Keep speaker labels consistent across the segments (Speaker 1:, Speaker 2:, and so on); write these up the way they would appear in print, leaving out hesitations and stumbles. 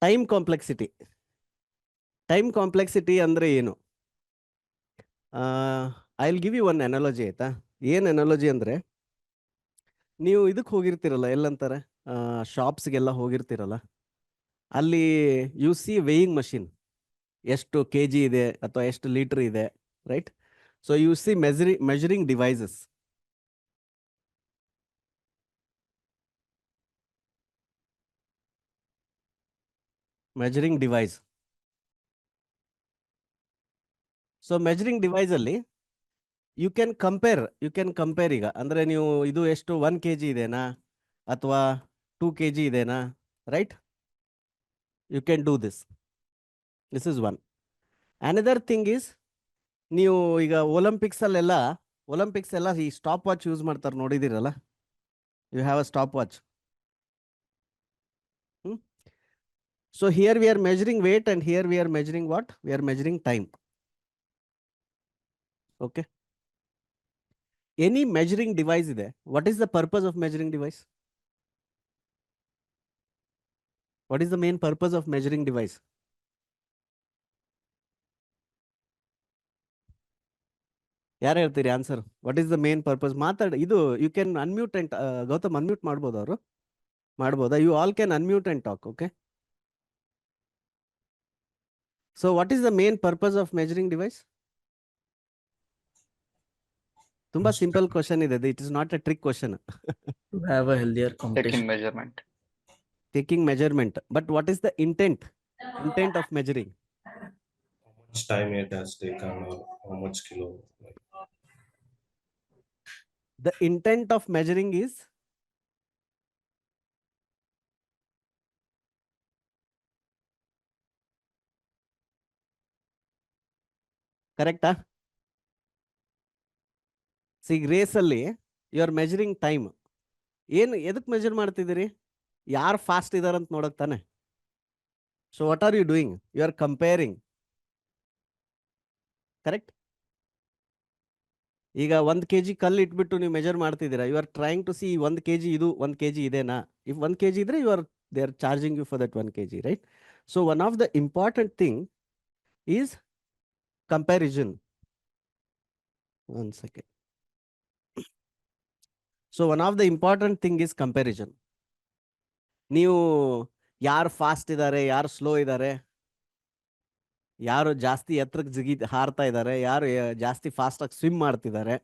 Speaker 1: Time complexity. Time complexity ಅಂದರೆ ಏನು? I will give you one analogy, ಆಯ್ತಾ? ಏನು ಅನಾಲಜಿ ಅಂದರೆ, ನೀವು ಇದಕ್ಕೆ ಹೋಗಿರ್ತೀರಲ್ಲ, ಎಲ್ಲಂತಾರೆ, ಶಾಪ್ಸ್ಗೆಲ್ಲ ಹೋಗಿರ್ತೀರಲ್ಲ, ಅಲ್ಲಿ ಯು ಸಿ ವೇಯಿಂಗ್ ಮಷಿನ್, ಎಷ್ಟು ಕೆ ಜಿ ಇದೆ ಅಥವಾ ಎಷ್ಟು ಲೀಟರ್ ಇದೆ, right? So U C measuring devices. Measuring device. So measuring device ಅಲ್ಲಿ ಯು ಕ್ಯಾನ್ ಕಂಪೇರ್ ಈಗ ಅಂದರೆ ನೀವು ಇದು ಎಷ್ಟು 1 kg ಇದೆನಾ ಅಥವಾ 2 kg ಇದೆನಾ, right? You can do this is one. Another thing is, ನೀವು ಈಗ ಒಲಿಂಪಿಕ್ಸ್ ಎಲ್ಲ ಈ ಸ್ಟಾಪ್ ವಾಚ್ ಯೂಸ್ ಮಾಡ್ತಾರೆ, ನೋಡಿದಿರಲ್ಲ? You have a stop watch. So here we are measuring weight and here we are measuring what? We are measuring time. Okay, any measuring device ಇದೆ. What is the purpose of measuring device? What is the main purpose of measuring device? ಯಾರು ಹೇಳ್ತೀರಿ answer? What is the main purpose? ಮಾತಾಡಿ. ಇದು you can unmute and Gautam unmute ಮಾಡ್ಬೋದು, ಅವರು ಮಾಡ್ಬೋದಾ? You all can unmute and talk, okay? So what is the main purpose of measuring device? ತುಂಬಾ simple question ಇದೆ, it is not a trick question.
Speaker 2: To have a healthier
Speaker 3: Taking
Speaker 2: competition.
Speaker 3: measurement.
Speaker 1: Taking measurement, but what is the intent of measuring?
Speaker 4: How much time it has taken or how much kilo?
Speaker 1: The intent of measuring is correct? See, race ಅಲ್ಲಿ you are measuring time. ಏನು ಎದಕ್ಕೆ measure ಮಾಡ್ತಿದ್ದೀರಿ? ಯಾರು fast ಇದಾರೆ ಅಂತ ನೋಡಕ್ ತಾನೆ. So what are you doing? You are comparing, correct? ಈಗ 1 kg ಕಲ್ಲು ಇಟ್ಬಿಟ್ಟು ನೀವು ಮೆಜರ್ ಮಾಡ್ತಿದ್ದೀರಾ. You are trying to see 1 kg ಇದು 1 kg ಇದೆನಾ? ಇಫ್ 1 kg ಇದ್ರೆ they are charging you for that 1 kg, right? So one of the important thing is comparison. One second. So one of the important thing is comparison. ನೀವು ಯಾರು fast ಇದ್ದಾರೆ, ಯಾರು slow ಇದ್ದಾರೆ, ಯಾರು ಜಾಸ್ತಿ ಎತ್ತರಕ್ಕೆ ಹಾರ್ತಾ ಇದ್ದಾರೆ, ಯಾರು ಜಾಸ್ತಿ ಫಾಸ್ಟಾಗಿ ಸ್ವಿಮ್ ಮಾಡ್ತಿದ್ದಾರೆ.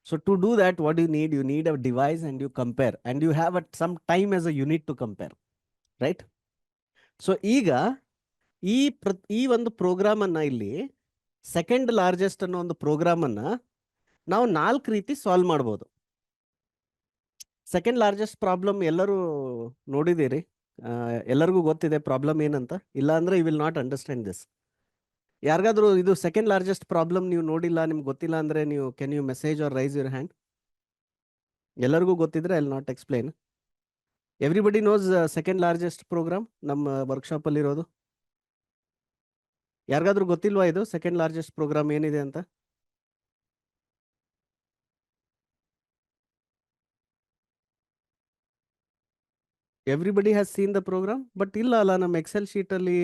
Speaker 1: So to do that, what you need a device and you compare and you have at some time as a unit to compare, right? So ಈಗ ಈ ಒಂದು ಪ್ರೋಗ್ರಾಮ್ ಅನ್ನ ಇಲ್ಲಿ ಸೆಕೆಂಡ್ ಲಾರ್ಜೆಸ್ಟ್ ಅನ್ನೋ ಒಂದು ಪ್ರೋಗ್ರಾಮ್ ಅನ್ನ ನಾವು 4 ರೀತಿ ಸಾಲ್ವ್ ಮಾಡ್ಬೋದು. ಸೆಕೆಂಡ್ ಲಾರ್ಜೆಸ್ಟ್ ಪ್ರಾಬ್ಲಮ್ ಎಲ್ಲರೂ ನೋಡಿದ್ದೀರಿ, ಎಲ್ಲರಿಗೂ ಗೊತ್ತಿದೆ ಪ್ರಾಬ್ಲಮ್ ಏನಂತ. ಇಲ್ಲ ಅಂದ್ರೆ you will not understand this. ಯಾರಿಗಾದ್ರೂ ಇದು ಸೆಕೆಂಡ್ ಲಾರ್ಜೆಸ್ಟ್ ಪ್ರಾಬ್ಲಮ್ ನೀವು ನೋಡಿಲ್ಲ, ನಿಮ್ಗೆ ಗೊತ್ತಿಲ್ಲ ಅಂದ್ರೆ ನೀವು can you message or raise your hand? ಎಲ್ಲರಿಗೂ ಗೊತ್ತಿದ್ರೆ I will not explain. Everybody knows second largest program ನಮ್ಮ ವರ್ಕ್ಶಾಪ್ ಅಲ್ಲಿ ಇರೋದು. ಯಾರಿಗಾದ್ರೂ ಗೊತ್ತಿಲ್ವಾ ಇದು ಸೆಕೆಂಡ್ ಲಾರ್ಜೆಸ್ಟ್ ಪ್ರೋಗ್ರಾಮ್ ಏನಿದೆ ಅಂತ? Everybody has seen the program, but ಇಲ್ಲ ಅಲ್ಲ ನಮ್ಮ ಎಕ್ಸೆಲ್ ಶೀಟ್ ಅಲ್ಲಿ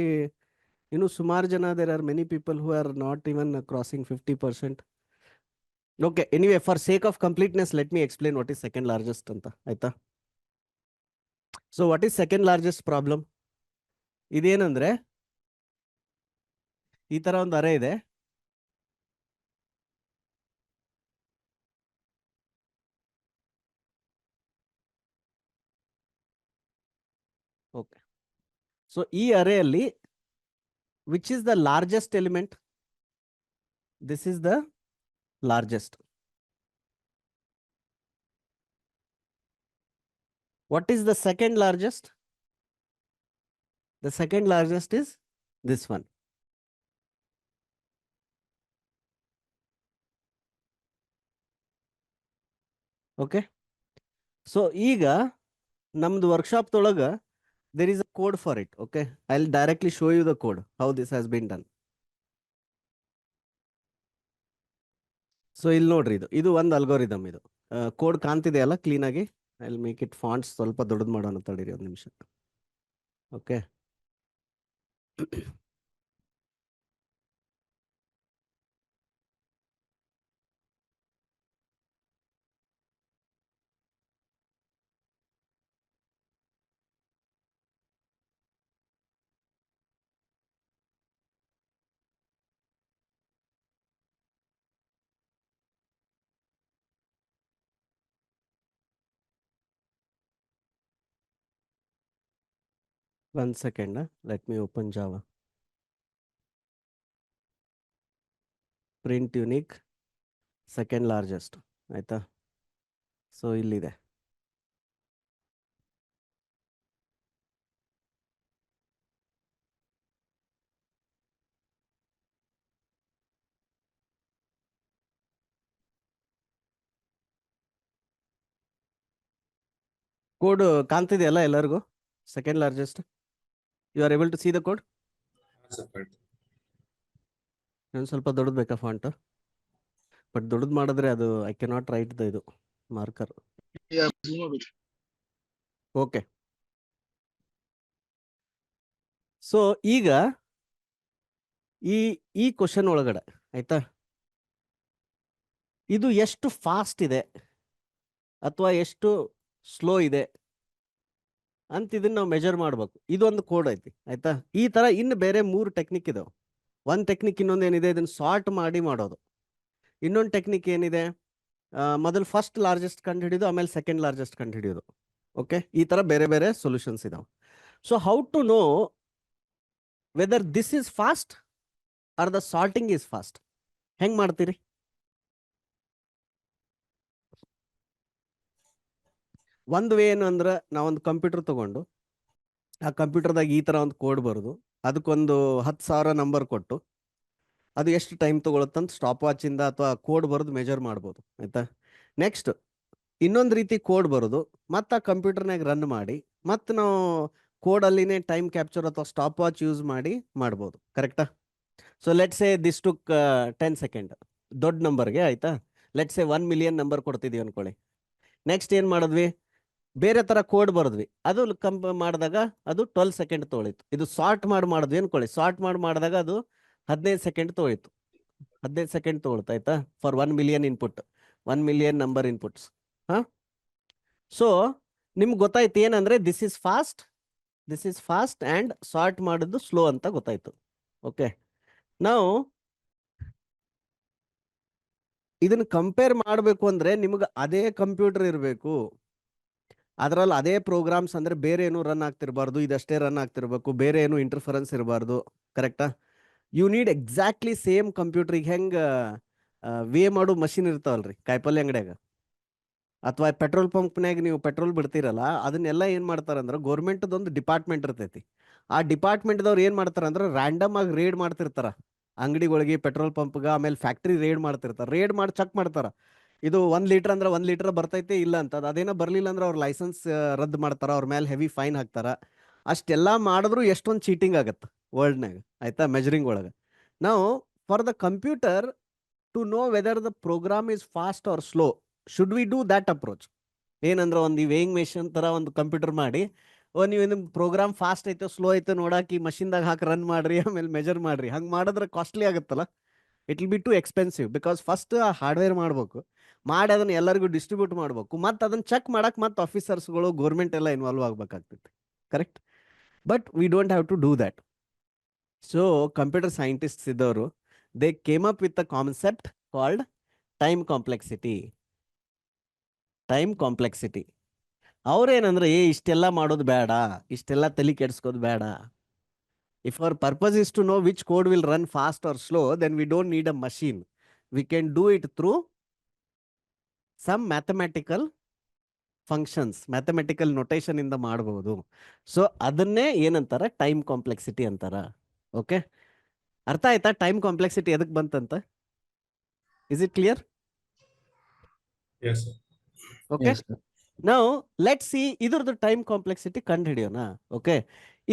Speaker 1: ಇನ್ನು ಸುಮಾರು ಜನ, there are many people who are not even crossing 50%. Okay, anyway for sake of completeness let me explain what is second largest ಅಂತ, ಆಯ್ತಾ? So what is second largest problem? ಇದೇನಂದ್ರೆ, ಈ ತರ ಒಂದು ಅರೆ ಇದೆ. ಓಕೆ, ಸೊ ಈ ಅರೆಯಲ್ಲಿ which is the largest element? This is the largest. What is the second largest? The second largest is this one. Okay, so ಈಗ ನಮ್ದು workshop ತೊಳಗ there is a code for it. Okay, I'll directly show you the code, how this has been done. So ಇಲ್ಲಿ ನೋಡ್ರಿ, ಇದು ಒಂದು algorithm. ಇದು code ಕಾಣ್ತಿದೆಯಲ್ಲ clean ಆಗಿ? I will make it fonts ಸ್ವಲ್ಪ ದೊಡ್ಡದು ಮಾಡೋಣ, ತಡೀರಿ ಒಂದು ನಿಮಿಷ. Okay, 1 second. Let me open Java. Print unique, second largest. ಆಯ್ತಾ? ಸೊ ಇಲ್ಲಿದೆ. ಕೋಡ್ ಕಾಣ್ತಿದೆಯಲ್ಲ ಎಲ್ಲರಿಗೂ? Second largest. You are able to see the code? ಇನ್ನೊಂದು ಸ್ವಲ್ಪ ದೊಡ್ಡದು ಬೇಕಾ ಫಾಂಟ್? ಬಟ್ ದೊಡ್ಡದು ಮಾಡಿದ್ರೆ ಅದು ಐ ಕೆನಾಟ್ ರೈಟ್ ದ ಇದು ಮಾರ್ಕರ್. ಓಕೆ. ಸೊ ಈಗ ಈ ಕ್ವಶನ್ ಒಳಗಡೆ ಆಯ್ತಾ, ಇದು ಎಷ್ಟು ಫಾಸ್ಟ್ ಇದೆ ಅಥವಾ ಎಷ್ಟು ಸ್ಲೋ ಇದೆ ಅಂತ ಇದನ್ನ ನಾವು ಮೆಜರ್ ಮಾಡ್ಬೇಕು. ಇದೊಂದು ಕೋಡ್ ಐತಿ ಆಯ್ತಾ. ಈ ತರ ಇನ್ನು ಬೇರೆ 3 ಟೆಕ್ನಿಕ್ ಇದಾವೆ. ಒಂದು ಟೆಕ್ನಿಕ್ ಇನ್ನೊಂದು ಏನಿದೆ, ಇದನ್ನ ಸಾರ್ಟ್ ಮಾಡಿ ಮಾಡೋದು. ಇನ್ನೊಂದು ಟೆಕ್ನಿಕ್ ಏನಿದೆ, ಮೊದಲು ಫಸ್ಟ್ ಲಾರ್ಜೆಸ್ಟ್ ಕಂಡು ಹಿಡಿದು ಆಮೇಲೆ ಸೆಕೆಂಡ್ ಲಾರ್ಜೆಸ್ಟ್ ಕಂಡು ಹಿಡಿಯೋದು. ಓಕೆ, ಈ ತರ ಬೇರೆ ಬೇರೆ ಸೊಲ್ಯೂಷನ್ಸ್ ಇದಾವೆ. So how to know whether this is fast or the sorting is fast? ಹೆಂಗ್ ಮಾಡ್ತೀರಿ? ಒಂದು ವೇ ಏನು ಅಂದ್ರೆ, ನಾವೊಂದು ಕಂಪ್ಯೂಟರ್ ತಗೊಂಡು ಆ ಕಂಪ್ಯೂಟರ್ದಾಗ ಈ ತರ ಒಂದು ಕೋಡ್ ಬರೋದು, ಅದಕ್ಕೊಂದು 10,000 ನಂಬರ್ ಕೊಟ್ಟು ಅದು ಎಷ್ಟು ಟೈಮ್ ತಗೊಳುತ್ತಂತ ಸ್ಟಾಪ್ ವಾಚಿಂದ ಅಥವಾ ಕೋಡ್ ಬರೋದು ಮೆಜರ್ ಮಾಡ್ಬೋದು ಆಯ್ತಾ. ನೆಕ್ಸ್ಟ್ ಇನ್ನೊಂದು ರೀತಿ ಕೋಡ್ ಬರೋದು, ಮತ್ತು ಆ ಕಂಪ್ಯೂಟರ್ನಾಗ ರನ್ ಮಾಡಿ ಮತ್ತು ನಾವು ಕೋಡಲ್ಲಿನೇ ಟೈಮ್ ಕ್ಯಾಪ್ಚರ್ ಅಥವಾ ಸ್ಟಾಪ್ ವಾಚ್ ಯೂಸ್ ಮಾಡಿ ಮಾಡ್ಬೋದು. ಕರೆಕ್ಟಾ? So let's say this took 10 second ದೊಡ್ಡ ನಂಬರ್ಗೆ ಆಯ್ತಾ. ಲೆಟ್ಸ್ ಸೇ 1 ಮಿಲಿಯನ್ ನಂಬರ್ ಕೊಡ್ತಿದ್ದೀವಿ ಅನ್ಕೊಳ್ಳಿ. ನೆಕ್ಸ್ಟ್ ಏನು ಮಾಡಿದ್ವಿ, ಬೇರೆ ಥರ ಕೋಡ್ ಬರೆದ್ವಿ, ಅದು ಮಾಡಿದಾಗ ಅದು 12 ಸೆಕೆಂಡ್ ತೊಗೊಳಿತು. ಇದು ಸಾರ್ಟ್ ಮಾಡಿದ್ವಿ ಅನ್ಕೊಳ್ಳಿ, ಸಾರ್ಟ್ ಮಾಡಿದಾಗ ಅದು 15 ಸೆಕೆಂಡ್ ತೊಗೊಳಿತು. 15 ಸೆಕೆಂಡ್ ತೊಗೊಳ್ತಾ ಆಯ್ತಾ, for 1 million input, 1 million number inputs. ಹಾಂ, ಸೊ ನಿಮ್ಗೆ ಗೊತ್ತಾಯ್ತು ಏನಂದ್ರೆ this is fast and sort ಮಾಡೋದು ಸ್ಲೋ ಅಂತ ಗೊತ್ತಾಯ್ತು. ಓಕೆ, ನಾವು ಇದನ್ನ ಕಂಪೇರ್ ಮಾಡಬೇಕು ಅಂದ್ರೆ ನಿಮ್ಗೆ ಅದೇ ಕಂಪ್ಯೂಟರ್ ಇರಬೇಕು, ಅದರಲ್ಲಿ ಅದೇ ಪ್ರೋಗ್ರಾಮ್ಸ್, ಅಂದ್ರೆ ಬೇರೆ ಏನು ರನ್ ಆಗ್ತಿರ್ಬಾರ್ದು, ಇದಷ್ಟೇ ರನ್ ಆಗ್ತಿರ್ಬೇಕು, ಬೇರೆ ಏನು ಇಂಟರ್ಫರೆನ್ಸ್ ಇರಬಾರ್ದು. ಕರೆಕ್ಟಾ? You need exactly same computer. ಈಗ ಹೆಂಗೆ ವೇ ಮಾಡೋ ಮಷಿನ್ ಇರ್ತಾವಲ್ರಿ ಕಾಯಿಪಲ್ಯ ಅಂಗಡಿಯಾಗ ಅಥವಾ ಪೆಟ್ರೋಲ್ ಪಂಪ್ನಾಗ ನೀವು ಪೆಟ್ರೋಲ್ ಬಿಡ್ತೀರಲ್ಲ, ಅದನ್ನೆಲ್ಲ ಏನು ಮಾಡ್ತಾರಂದ್ರೆ ಗೌರ್ಮೆಂಟ್ದೊಂದು ಡಿಪಾರ್ಟ್ಮೆಂಟ್ ಇರ್ತೈತಿ. ಆ ಡಿಪಾರ್ಟ್ಮೆಂಟ್ದವ್ರು ಏನು ಮಾಡ್ತಾರಂದ್ರೆ ರ್ಯಾಂಡಮ್ ಆಗಿ ರೇಡ್ ಮಾಡ್ತಿರ್ತಾರ ಅಂಗಡಿಗಳಿಗೆ, ಪೆಟ್ರೋಲ್ ಪಂಪ್ಗೆ, ಆಮೇಲೆ ಫ್ಯಾಕ್ಟ್ರಿ ರೇಡ್ ಮಾಡ್ತಿರ್ತಾರೆ. ರೇಡ್ ಮಾಡಿ ಚೆಕ್ ಮಾಡ್ತಾರ, ಇದು 1 ಲೀಟರ್ ಅಂದ್ರೆ 1 ಲೀಟರ್ ಬರ್ತೈತೆ ಇಲ್ಲ ಅಂತ. ಅದೇನೋ ಬರಲಿಲ್ಲ ಅಂದ್ರೆ ಅವ್ರ ಲೈಸೆನ್ಸ್ ರದ್ದು ಮಾಡ್ತಾರ, ಅವ್ರ ಮೇಲೆ ಹೆವಿ ಫೈನ್ ಹಾಕ್ತಾರ. ಅಷ್ಟೆಲ್ಲ ಮಾಡಿದ್ರು ಎಷ್ಟೊಂದು ಚೀಟಿಂಗ್ ಆಗತ್ತೆ ವರ್ಲ್ಡ್ನಾಗ ಆಯ್ತಾ, ಮೆಜರಿಂಗ್ ಒಳಗೆ. ನಾವು for the computer to know whether the program is fast or slow, should we do that approach? ಏನಂದ್ರೆ ಒಂದು ವೇಯಿಂಗ್ ಮೆಷಿನ್ ಥರ ಒಂದು ಕಂಪ್ಯೂಟರ್ ಮಾಡಿ, ನೀವು ನಿಮ್ಮ ಪ್ರೋಗ್ರಾಮ್ ಫಾಸ್ಟ್ ಐತೋ ಸ್ಲೋ ಐತೋ ನೋಡಾಕಿ ಮಷಿನ್ದಾಗ ಹಾಕಿ ರನ್ ಮಾಡ್ರಿ, ಆಮೇಲೆ ಮೆಜರ್ ಮಾಡ್ರಿ. ಹಂಗೆ ಮಾಡಿದ್ರೆ ಕಾಸ್ಟ್ಲಿ ಆಗುತ್ತಲ್ಲ, it will be too expensive. Because first ಆ ಹಾರ್ಡ್ವೇರ್ ಮಾಡಬೇಕು, ಮಾಡಿ ಅದನ್ನು ಎಲ್ಲರಿಗೂ ಡಿಸ್ಟ್ರಿಬ್ಯೂಟ್ ಮಾಡಬೇಕು, ಮತ್ತು ಅದನ್ನು ಚೆಕ್ ಮಾಡಕ್ಕೆ ಮತ್ತು ಆಫೀಸರ್ಸ್ಗಳು ಗೌರ್ಮೆಂಟ್ ಎಲ್ಲ ಇನ್ವಾಲ್ವ್ ಆಗ್ಬೇಕಾಗ್ತೈತಿ. Correct? But we don't have to do that. So computer scientists ಇದ್ದವರು, they came up with a concept called time complexity. ಅವ್ರೇನಂದ್ರೆ ಇಷ್ಟೆಲ್ಲ ಮಾಡೋದು ಬೇಡ, ಇಷ್ಟೆಲ್ಲ ತಲೆ ಕೆಡಿಸ್ಕೋದು ಬೇಡ. If our purpose is to know which code will run fast or slow, then we don't need a machine. We can do it through some mathematical functions, mathematical notation ಇಂದ ಮಾಡಬಹುದು. ಸೊ ಅದನ್ನೇ ಏನಂತಾರ, ಟೈಮ್ ಕಾಂಪ್ಲೆಕ್ಸಿಟಿ ಅಂತಾರ. Okay, ಅರ್ಥ ಆಯ್ತಾ time complexity ಎದಕ್ಕೆ ಬಂತಂತ? Is it clear?
Speaker 4: Yes, sir.
Speaker 1: Okay,
Speaker 2: Yes, sir.
Speaker 1: ನಾವು ಲೆಟ್ ಸಿ ಇದ್ರದ್ದು ಟೈಮ್ ಕಾಂಪ್ಲೆಕ್ಸಿಟಿ ಕಂಡು ಹಿಡಿಯೋಣ. ಓಕೆ,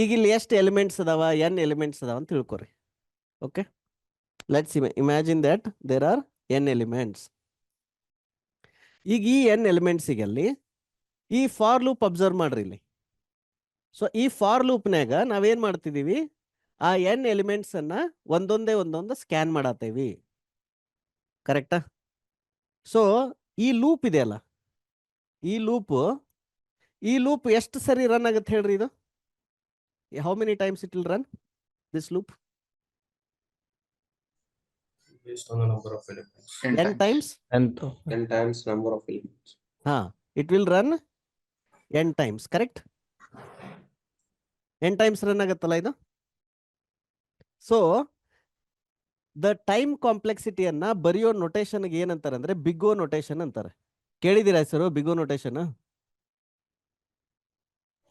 Speaker 1: ಈಗ ಇಲ್ಲಿ ಎಷ್ಟು ಎಲಿಮೆಂಟ್ಸ್ ಅದಾವ, n ಎಲಿಮೆಂಟ್ಸ್ ಅದಾವ ಅಂತ ತಿಳ್ಕೊರಿ. Okay, let's imagine that there are n elements. ಈಗ ಈ n ಎಲಿಮೆಂಟ್ಸಿಗೆ ಅಲ್ಲಿ ಈ ಫಾರ್ ಲೂಪ್ ಅಬ್ಸರ್ವ್ ಮಾಡ್ರಿ ಇಲ್ಲಿ. ಸೊ ಈ ಫಾರ್ ಲೂಪ್ನಾಗ ನಾವೇನ್ ಮಾಡ್ತಿದೀವಿ, ಆ n ಎಲಿಮೆಂಟ್ಸ್ ಅನ್ನ ಒಂದೊಂದೇ ಸ್ಕ್ಯಾನ್ ಮಾಡತ್ತೇವಿ. ಕರೆಕ್ಟಾ? ಸೊ ಈ ಲೂಪ್ ಇದೆಯಲ್ಲ, ಈ ಲೂಪ್ ಎಷ್ಟು ಸರಿ ರನ್ ಆಗುತ್ತೆ ಹೇಳ್ರಿ ಇದು? How many times it will run this loop?
Speaker 4: Based on the number of elements.
Speaker 1: n times?
Speaker 2: Nth.
Speaker 3: 10 times number of elements.
Speaker 1: It will run n times, correct? n times run ಆಗತ್ತಲ್ಲ ಇದು. So the time ಕಾಂಪ್ಲೆಕ್ಸಿಟಿಯನ್ನ ಬರೆಯೋ ನೊಟೇಷನ್ಗೆ ಏನಂತಾರೆ ಅಂದ್ರೆ big O notation ಅಂತಾರೆ. ಕೇಳಿದಿರಾ ಹೆಸರು big O notation?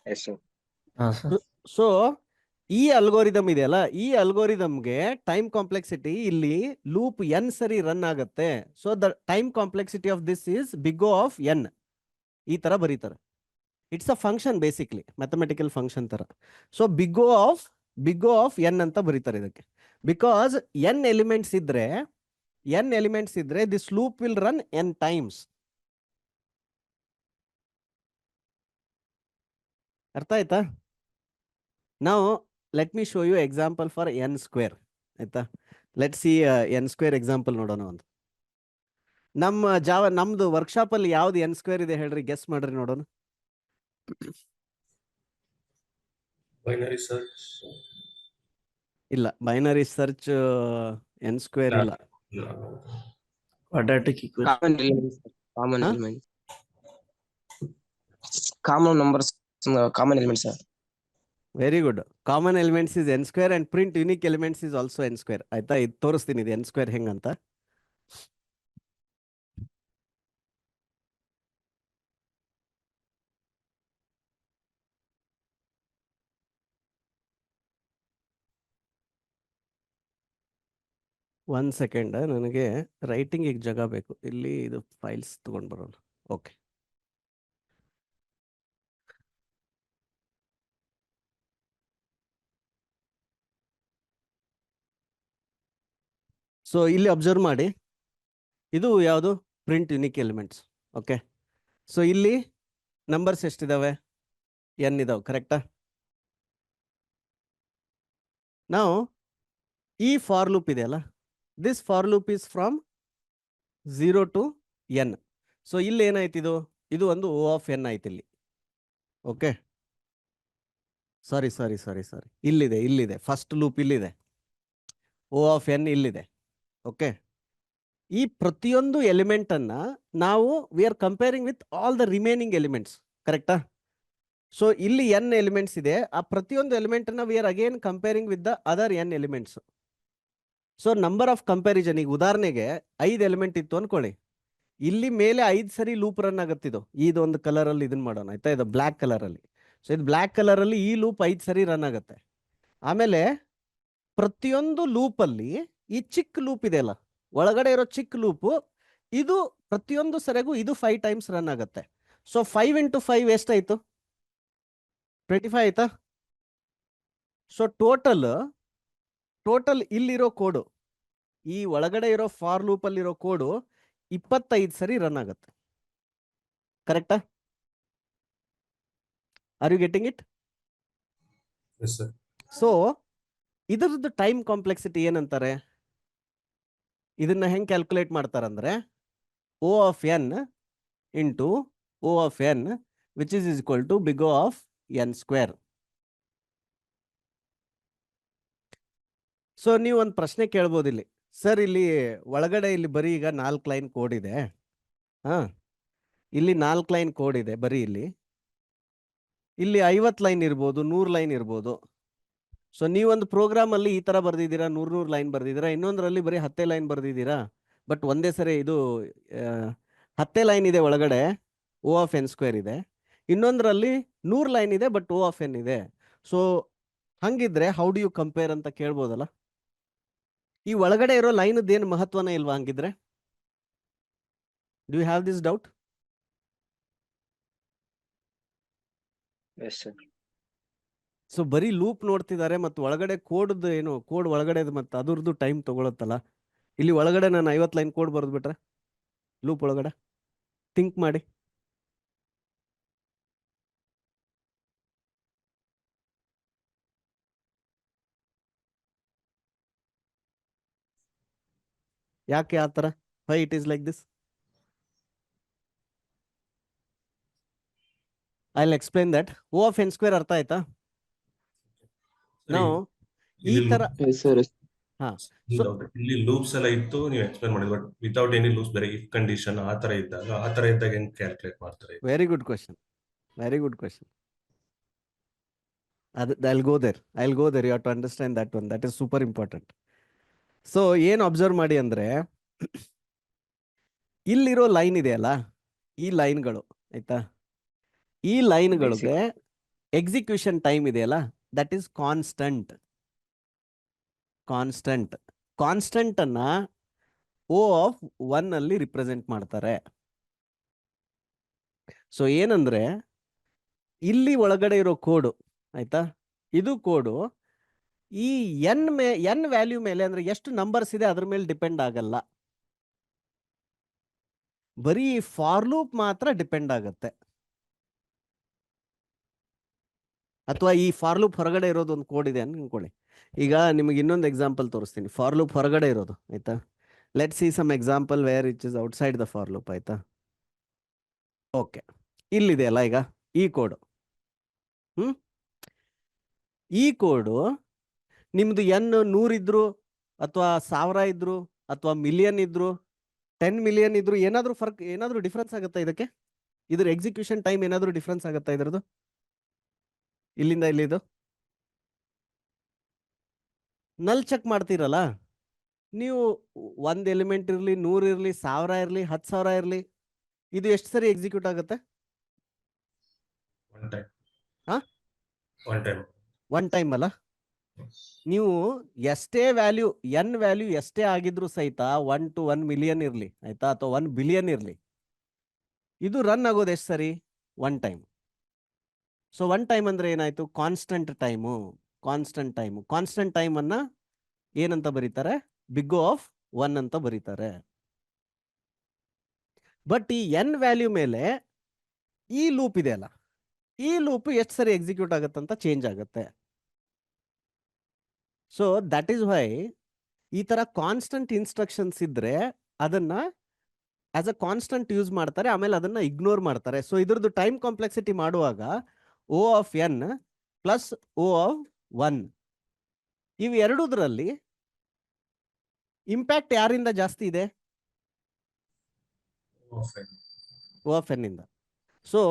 Speaker 3: Yes, sir.
Speaker 2: Sir.
Speaker 1: So ಈ algorithm ಇದೆಯಲ್ಲ, ಈ ಅಲ್ಗೋರಿದಮ್ಗೆ ಟೈಮ್ ಕಾಂಪ್ಲೆಕ್ಸಿಟಿ ಇಲ್ಲಿ ಲೂಪ್ n ಸರಿ ರನ್ ಆಗುತ್ತೆ. So the time complexity of this is big O of n. ಈ ತರ ಬರೀತಾರೆ. It's a function, basically mathematical function ತರ. So big O of n ಅಂತ ಬರೀತಾರೆ ಇದಕ್ಕೆ. ಬಿಕಾಸ್ n ಎಲಿಮೆಂಟ್ಸ್ ಇದ್ರೆ this loop will run n times. ಅರ್ಥ ಆಯ್ತಾ? ನಾವು let me show you example for n square. ಆಯ್ತಾ? Let see n square example ನೋಡೋಣ. ಒಂದು ನಮ್ದು ವರ್ಕ್ಶಾಪ್ ಅಲ್ಲಿ ಯಾವ್ದು n ಸ್ಕ್ವೇರ್ ಇದೆ ಹೇಳ್ರಿ, ಗೆಸ್ ಮಾಡ್ರಿ ನೋಡೋಣ.
Speaker 4: Binary search.
Speaker 1: ಇಲ್ಲ, ಬೈನರಿ ಸರ್ಚ್ n ಸ್ಕ್ವೇರ್ ಇಲ್ಲ.
Speaker 2: Quadratic equation.
Speaker 3: Common elements. Common
Speaker 1: Huh?
Speaker 3: elements. Common numbers. Common elements, sir.
Speaker 1: Very good. Common elements is n square and print unique elements is also n square. ಆಯ್ತಾ? ಇದು ತೋರಿಸ್ತೀನಿ ಇದು n square ಹೆಂಗಂತ. One second, ನನಗೆ ರೈಟಿಂಗಿಗೆ ಜಾಗ ಬೇಕು. ಇಲ್ಲಿ ಇದು ಫೈಲ್ಸ್ ತಗೊಂಡು ಬರೋಣ. ಓಕೆ. ಸೊ ಇಲ್ಲಿ ಅಬ್ಸರ್ವ್ ಮಾಡಿ, ಇದು ಯಾವುದು? Print unique elements. Okay. So ಇಲ್ಲಿ ನಂಬರ್ಸ್ ಎಷ್ಟಿದಾವೆ? n ಇದಾವೆ. ಕರೆಕ್ಟಾ? ನಾವು ಈ ಫಾರ್ ಲೂಪ್ ಇದೆಯಲ್ಲ, this for loop is from 0 to n. So ಇಲ್ಲಿ ಏನಾಯ್ತು? ಇದು ಒಂದು O of n ಆಯ್ತು ಇಲ್ಲಿ. ಓಕೆ. ಸಾರಿ, ಇಲ್ಲಿದೆ ಫಸ್ಟ್ ಲೂಪ್, ಇಲ್ಲಿದೆ O of n ಇಲ್ಲಿದೆ. ಓಕೆ. ಈ ಪ್ರತಿಯೊಂದು ಎಲಿಮೆಂಟ್ ಅನ್ನ ನಾವು we are comparing with all the remaining elements. ಕರೆಕ್ಟಾ? ಸೊ ಇಲ್ಲಿ n ಎಲಿಮೆಂಟ್ಸ್ ಇದೆ. ಆ ಪ್ರತಿಯೊಂದು ಎಲಿಮೆಂಟ್ ಅನ್ನ we are again comparing with the other n elements. So number of comparison, ಈಗ ಉದಾಹರಣೆಗೆ 5 ಎಲಿಮೆಂಟ್ ಇತ್ತು ಅನ್ಕೊಳ್ಳಿ. ಇಲ್ಲಿ ಮೇಲೆ 5 ಸರಿ ಲೂಪ್ ರನ್ ಆಗುತ್ತಿದ್ದು. ಇದೊಂದು ಕಲರ್ ಅಲ್ಲಿ ಇದನ್ನ ಮಾಡೋಣ. ಆಯ್ತಾ? ಇದು ಬ್ಲ್ಯಾಕ್ ಕಲರ್ ಅಲ್ಲಿ. ಸೊ ಇದು ಬ್ಲ್ಯಾಕ್ ಕಲರ್ ಅಲ್ಲಿ ಈ ಲೂಪ್ 5 ಸರಿ ರನ್ ಆಗುತ್ತೆ. ಆಮೇಲೆ ಪ್ರತಿಯೊಂದು ಲೂಪ್ ಅಲ್ಲಿ ಈ ಚಿಕ್ಕ ಲೂಪ್ ಇದೆಯಲ್ಲ, ಒಳಗಡೆ ಇರೋ ಚಿಕ್ಕ ಲೂಪು, ಇದು ಪ್ರತಿಯೊಂದು ಸರಿಗೂ ಇದು 5 ಟೈಮ್ಸ್ ರನ್ ಆಗುತ್ತೆ. ಸೊ 5 into 5 ಎಷ್ಟಾಯ್ತು? 25 ಆಯ್ತಾ? ಸೊ ಟೋಟಲ್ ಇಲ್ಲಿರೋ ಕೋಡು, ಈ ಒಳಗಡೆ ಇರೋ ಫಾರ್ ಲೂಪ್ ಅಲ್ಲಿರೋ ಕೋಡು 25 ಸರಿ ರನ್ ಆಗುತ್ತೆ. ಕರೆಕ್ಟಾ? Are you getting it?
Speaker 4: Yes, sir.
Speaker 1: So ಇದರದ್ದು ಟೈಮ್ ಕಾಂಪ್ಲೆಕ್ಸಿಟಿ ಏನಂತಾರೆ? ಇದನ್ನ ಹೆಂಗ್ ಕ್ಯಾಲ್ಕುಲೇಟ್ ಮಾಡ್ತಾರಂದ್ರೆ O of n into O of n which is equal to big O of n square. So ನೀವು ಒಂದು ಪ್ರಶ್ನೆ ಕೇಳ್ಬೋದು ಇಲ್ಲಿ, ಸರ್ ಇಲ್ಲಿ ಒಳಗಡೆ ಇಲ್ಲಿ ಬರೀ ಈಗ 4 ಲೈನ್ ಕೋಡ್ ಇದೆ. ಇಲ್ಲಿ 4 ಲೈನ್ ಕೋಡ್ ಇದೆ ಬರೀ ಇಲ್ಲಿ 50 ಲೈನ್ ಇರ್ಬೋದು, 100 ಲೈನ್ ಇರ್ಬೋದು. ಸೊ ನೀವೊಂದು ಪ್ರೋಗ್ರಾಮ್ ಅಲ್ಲಿ ಈ ತರ ಬರ್ದಿದ್ದೀರಾ, 100 ಲೈನ್ ಬರ್ದಿದ್ದೀರಾ. ಇನ್ನೊಂದರಲ್ಲಿ ಬರೀ 10 ಲೈನ್ ಬರ್ದಿದ್ದೀರಾ. ಬಟ್ ಒಂದೇ ಸರಿ ಇದು 10 ಲೈನ್ ಇದೆ ಒಳಗಡೆ, O of n ಸ್ಕ್ವೇರ್ ಇದೆ. ಇನ್ನೊಂದರಲ್ಲಿ 100 ಲೈನ್ ಇದೆ, ಬಟ್ O of n ಇದೆ. ಸೊ ಹಂಗಿದ್ರೆ ಹೌ ಡು ಯು ಕಂಪೇರ್ ಅಂತ ಕೇಳ್ಬೋದಲ್ಲ. ಈ ಒಳಗಡೆ ಇರೋ ಲೈನ್ ಏನು ಮಹತ್ವನೇ ಇಲ್ವಾ ಹಂಗಿದ್ರೆ? Do you have this doubt?
Speaker 3: Yes, sir.
Speaker 1: So ಬರೀ ಲೂಪ್ ನೋಡ್ತಿದ್ದಾರೆ ಮತ್ತು ಒಳಗಡೆ ಕೋಡ್ ಏನು, ಕೋಡ್ ಒಳಗಡೆ ಮತ್ತು ಅದ್ರದ್ದು ಟೈಮ್ ತಗೊಳತ್ತಲ್ಲ. ಇಲ್ಲಿ ಒಳಗಡೆ ನಾನು 50 ಲೈನ್ ಕೋಡ್ ಬರೆದ್ಬಿಟ್ರೆ ಲೂಪ್ ಒಳಗಡೆ, ಥಿಂಕ್ ಮಾಡಿ. ಯಾಕೆ ಆ ಥರ? Why it is like this? I will explain that. O of n square ಅರ್ಥ ಆಯ್ತಾ? ನಾವು ಈ
Speaker 4: ಇಲ್ಲಿ
Speaker 1: ತರ
Speaker 3: ಎಸ್ ಸರ್.
Speaker 1: ಸೊ
Speaker 4: ಇಲ್ಲಿ ಲೂಪ್ಸ್ ಎಲ್ಲ ಇತ್ತು, ನೀವು ಎಕ್ಸ್ಪ್ಲೇನ್ ಮಾಡಿದ್ರಿ, ಬಟ್ ವಿತೌಟ್ ಎನಿ ಲೂಪ್ಸ್, ಬೇರೆ ಇಫ್ ಕಂಡೀಷನ್ ಆ ತರ ಇದ್ದಾಗ ಹೆಂಗ್ ಕ್ಯಾಲ್ಕುಲೇಟ್ ಮಾಡ್ತಾರೆ?
Speaker 1: Very good question, very good question. I'll go there. You have to understand that one. That is super important. So ಏನು ಅಬ್ಸರ್ವ್ ಮಾಡಿ ಅಂದ್ರೆ, ಇಲ್ಲಿರೋ ಲೈನ್ ಇದೆಯಲ್ಲ, ಈ ಲೈನ್ಗಳು ಆಯ್ತಾ, ಈ ಲೈನ್ಗಳಿಗೆ ಎಕ್ಸಿಕ್ಯೂಷನ್ ಟೈಮ್ ಇದೆಯಲ್ಲ, ದಟ್ ಈಸ್ ಕಾನ್ಸ್ಟಂಟ್. ಕಾನ್ಸ್ಟಂಟ್ ಅನ್ನ ಓ ಆಫ್ 1 ಅಲ್ಲಿ ರಿಪ್ರೆಸೆಂಟ್ ಮಾಡ್ತಾರೆ. ಸೊ ಏನಂದ್ರೆ, ಇಲ್ಲಿ ಒಳಗಡೆ ಇರೋ ಕೋಡು ಆಯ್ತಾ, ಇದು ಕೋಡು ಈ ಎನ್ ವ್ಯಾಲ್ಯೂ ಮೇಲೆ, ಅಂದ್ರೆ ಎಷ್ಟು ನಂಬರ್ಸ್ ಇದೆ ಅದ್ರ ಮೇಲೆ ಡಿಪೆಂಡ್ ಆಗಲ್ಲ. ಬರೀ ಫಾರ್ ಲೂಪ್ ಮಾತ್ರ ಡಿಪೆಂಡ್ ಆಗುತ್ತೆ. ಅಥವಾ ಈ ಫಾರ್ ಲೂಪ್ ಹೊರಗಡೆ ಇರೋದು ಒಂದು ಕೋಡ್ ಇದೆ ಅನ್ಕೊಳ್ಳಿ. ಈಗ ನಿಮಗೆ ಇನ್ನೊಂದು ಎಕ್ಸಾಂಪಲ್ ತೋರಿಸ್ತೀನಿ, ಫಾರ್ ಲೂಪ್ ಹೊರಗಡೆ ಇರೋದು ಆಯ್ತಾ. Let see some example where it is outside the for loop ಆಯ್ತಾ. ಓಕೆ, ಇಲ್ಲಿದೆ ಅಲ್ಲ ಈಗ ಈ ಕೋಡು. ಈ ಕೋಡು ನಿಮ್ದು ಎನ್ 100 ಇದ್ರು, ಅಥವಾ 1000 ಇದ್ರು, ಅಥವಾ ಮಿಲಿಯನ್ ಇದ್ರು, 10 ಮಿಲಿಯನ್ ಇದ್ರು, ಏನಾದ್ರೂ ಡಿಫ್ರೆನ್ಸ್ ಆಗುತ್ತಾ ಇದಕ್ಕೆ? ಇದ್ರ ಎಕ್ಸಿಕ್ಯೂಷನ್ ಟೈಮ್ ಏನಾದ್ರೂ ಡಿಫ್ರೆನ್ಸ್ ಆಗುತ್ತಾ ಇದ್ರದ್ದು? ಇಲ್ಲಿಂದ ಇಲ್ಲಿದು ನಲ್ ಚೆಕ್ ಮಾಡ್ತೀರಲ್ಲ ನೀವು, 1 ಎಲಿಮೆಂಟ್ ಇರಲಿ, 100 ಇರಲಿ, 1000 ಇರಲಿ, 10,000 ಇರಲಿ, ಇದು ಎಷ್ಟು ಸರಿ ಎಕ್ಸಿಕ್ಯೂಟ್ ಆಗುತ್ತೆ? ಒನ್ ಟೈಮ್ ಅಲ್ಲ. ನೀವು ಎಷ್ಟೇ ವ್ಯಾಲ್ಯೂ, ಎನ್ ವ್ಯಾಲ್ಯೂ ಎಷ್ಟೇ ಆಗಿದ್ರು ಸಹಿತ 1 to 1 ಮಿಲಿಯನ್ ಇರಲಿ ಆಯ್ತಾ, ಅಥವಾ 1 ಬಿಲಿಯನ್ ಇರಲಿ, ಇದು ರನ್ ಆಗೋದು ಎಷ್ಟು ಸರಿ? 1 ಟೈಮ್. ಸೊ 1 ಟೈಮ್ ಅಂದ್ರೆ ಏನಾಯ್ತು? ಕಾನ್ಸ್ಟಂಟ್ ಟೈಮ್ ಅನ್ನ ಏನಂತ ಬರೀತಾರೆ? ಬಿಗ್ O ಆಫ್ 1 ಅಂತ ಬರೀತಾರೆ. ಬಟ್ ಈ ಎನ್ ವ್ಯಾಲ್ಯೂ ಮೇಲೆ ಈ ಲೂಪ್ ಇದೆ ಅಲ್ಲ, ಈ ಲೂಪ್ ಎಷ್ಟು ಸರಿ ಎಕ್ಸಿಕ್ಯೂಟ್ ಆಗುತ್ತಂತ ಚೇಂಜ್ ಆಗುತ್ತೆ. ಸೊ ದಟ್ ಈಸ್ ವೈ ಈ ತರ ಕಾನ್ಸ್ಟಂಟ್ ಇನ್ಸ್ಟ್ರಕ್ಷನ್ಸ್ ಇದ್ರೆ ಅದನ್ನ ಆಸ್ ಅ ಕಾನ್ಸ್ಟಂಟ್ ಯೂಸ್ ಮಾಡ್ತಾರೆ, ಆಮೇಲೆ ಅದನ್ನ ಇಗ್ನೋರ್ ಮಾಡ್ತಾರೆ. ಸೊ ಇದ್ರದ್ದು ಟೈಮ್ ಕಾಂಪ್ಲೆಕ್ಸಿಟಿ ಮಾಡುವಾಗ O of n plus O of 1, ಇವು ಎರಡೂದ್ರಲ್ಲಿ ಇಂಪ್ಯಾಕ್ಟ್ ಯಾರಿಂದ ಜಾಸ್ತಿ ಇದೆ? O ಆಫ್ n ಇಂದ. ಸೊ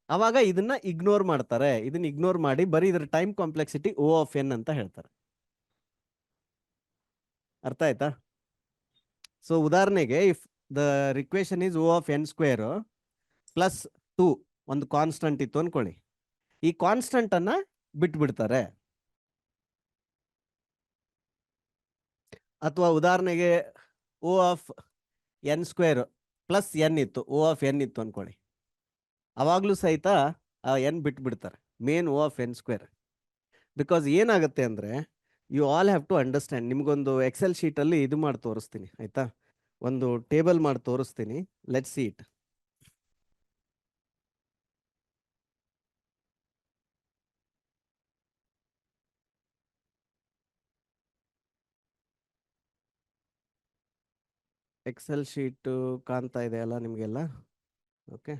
Speaker 1: ಅವಾಗ ಇದನ್ನ ಇಗ್ನೋರ್ ಮಾಡ್ತಾರೆ. ಇದನ್ನ ಇಗ್ನೋರ್ ಮಾಡಿ ಬರೀ ಇದ್ರ time complexity O of n ಅಂತ ಹೇಳ್ತಾರೆ. ಅರ್ಥ ಆಯ್ತಾ? ಸೊ ಉದಾಹರಣೆಗೆ, if the equation is O of n square plus 2 ಒಂದು ಕಾನ್ಸ್ಟಂಟ್ ಇತ್ತು ಅನ್ಕೊಳ್ಳಿ, ಈ ಕಾನ್ಸ್ಟಂಟ್ ಅನ್ನ ಬಿಟ್ಬಿಡ್ತಾರೆ. ಅಥವಾ ಉದಾಹರಣೆಗೆ O of n square plus n ಇತ್ತು, O ಆಫ್ n ಇತ್ತು ಅನ್ಕೊಳ್ಳಿ, ಅವಾಗ್ಲೂ ಸಹಿತ ಆ n ಬಿಟ್ಬಿಡ್ತಾರೆ, main O of n square. Because ಏನಾಗುತ್ತೆ ಅಂದ್ರೆ, you all have to understand. ನಿಮ್ಗೊಂದು ಎಕ್ಸೆಲ್ ಶೀಟ್ ಅಲ್ಲಿ ಇದು ಮಾಡಿ ತೋರಿಸ್ತೀನಿ ಆಯ್ತಾ, ಒಂದು ಟೇಬಲ್ ಮಾಡಿ ತೋರಿಸ್ತೀನಿ. Let's see it. Excel sheet ಕಾಣ್ತಾ ಇದೆ ಅಲ್ಲ ನಿಮ್ಗೆಲ್ಲ? ಓಕೆ,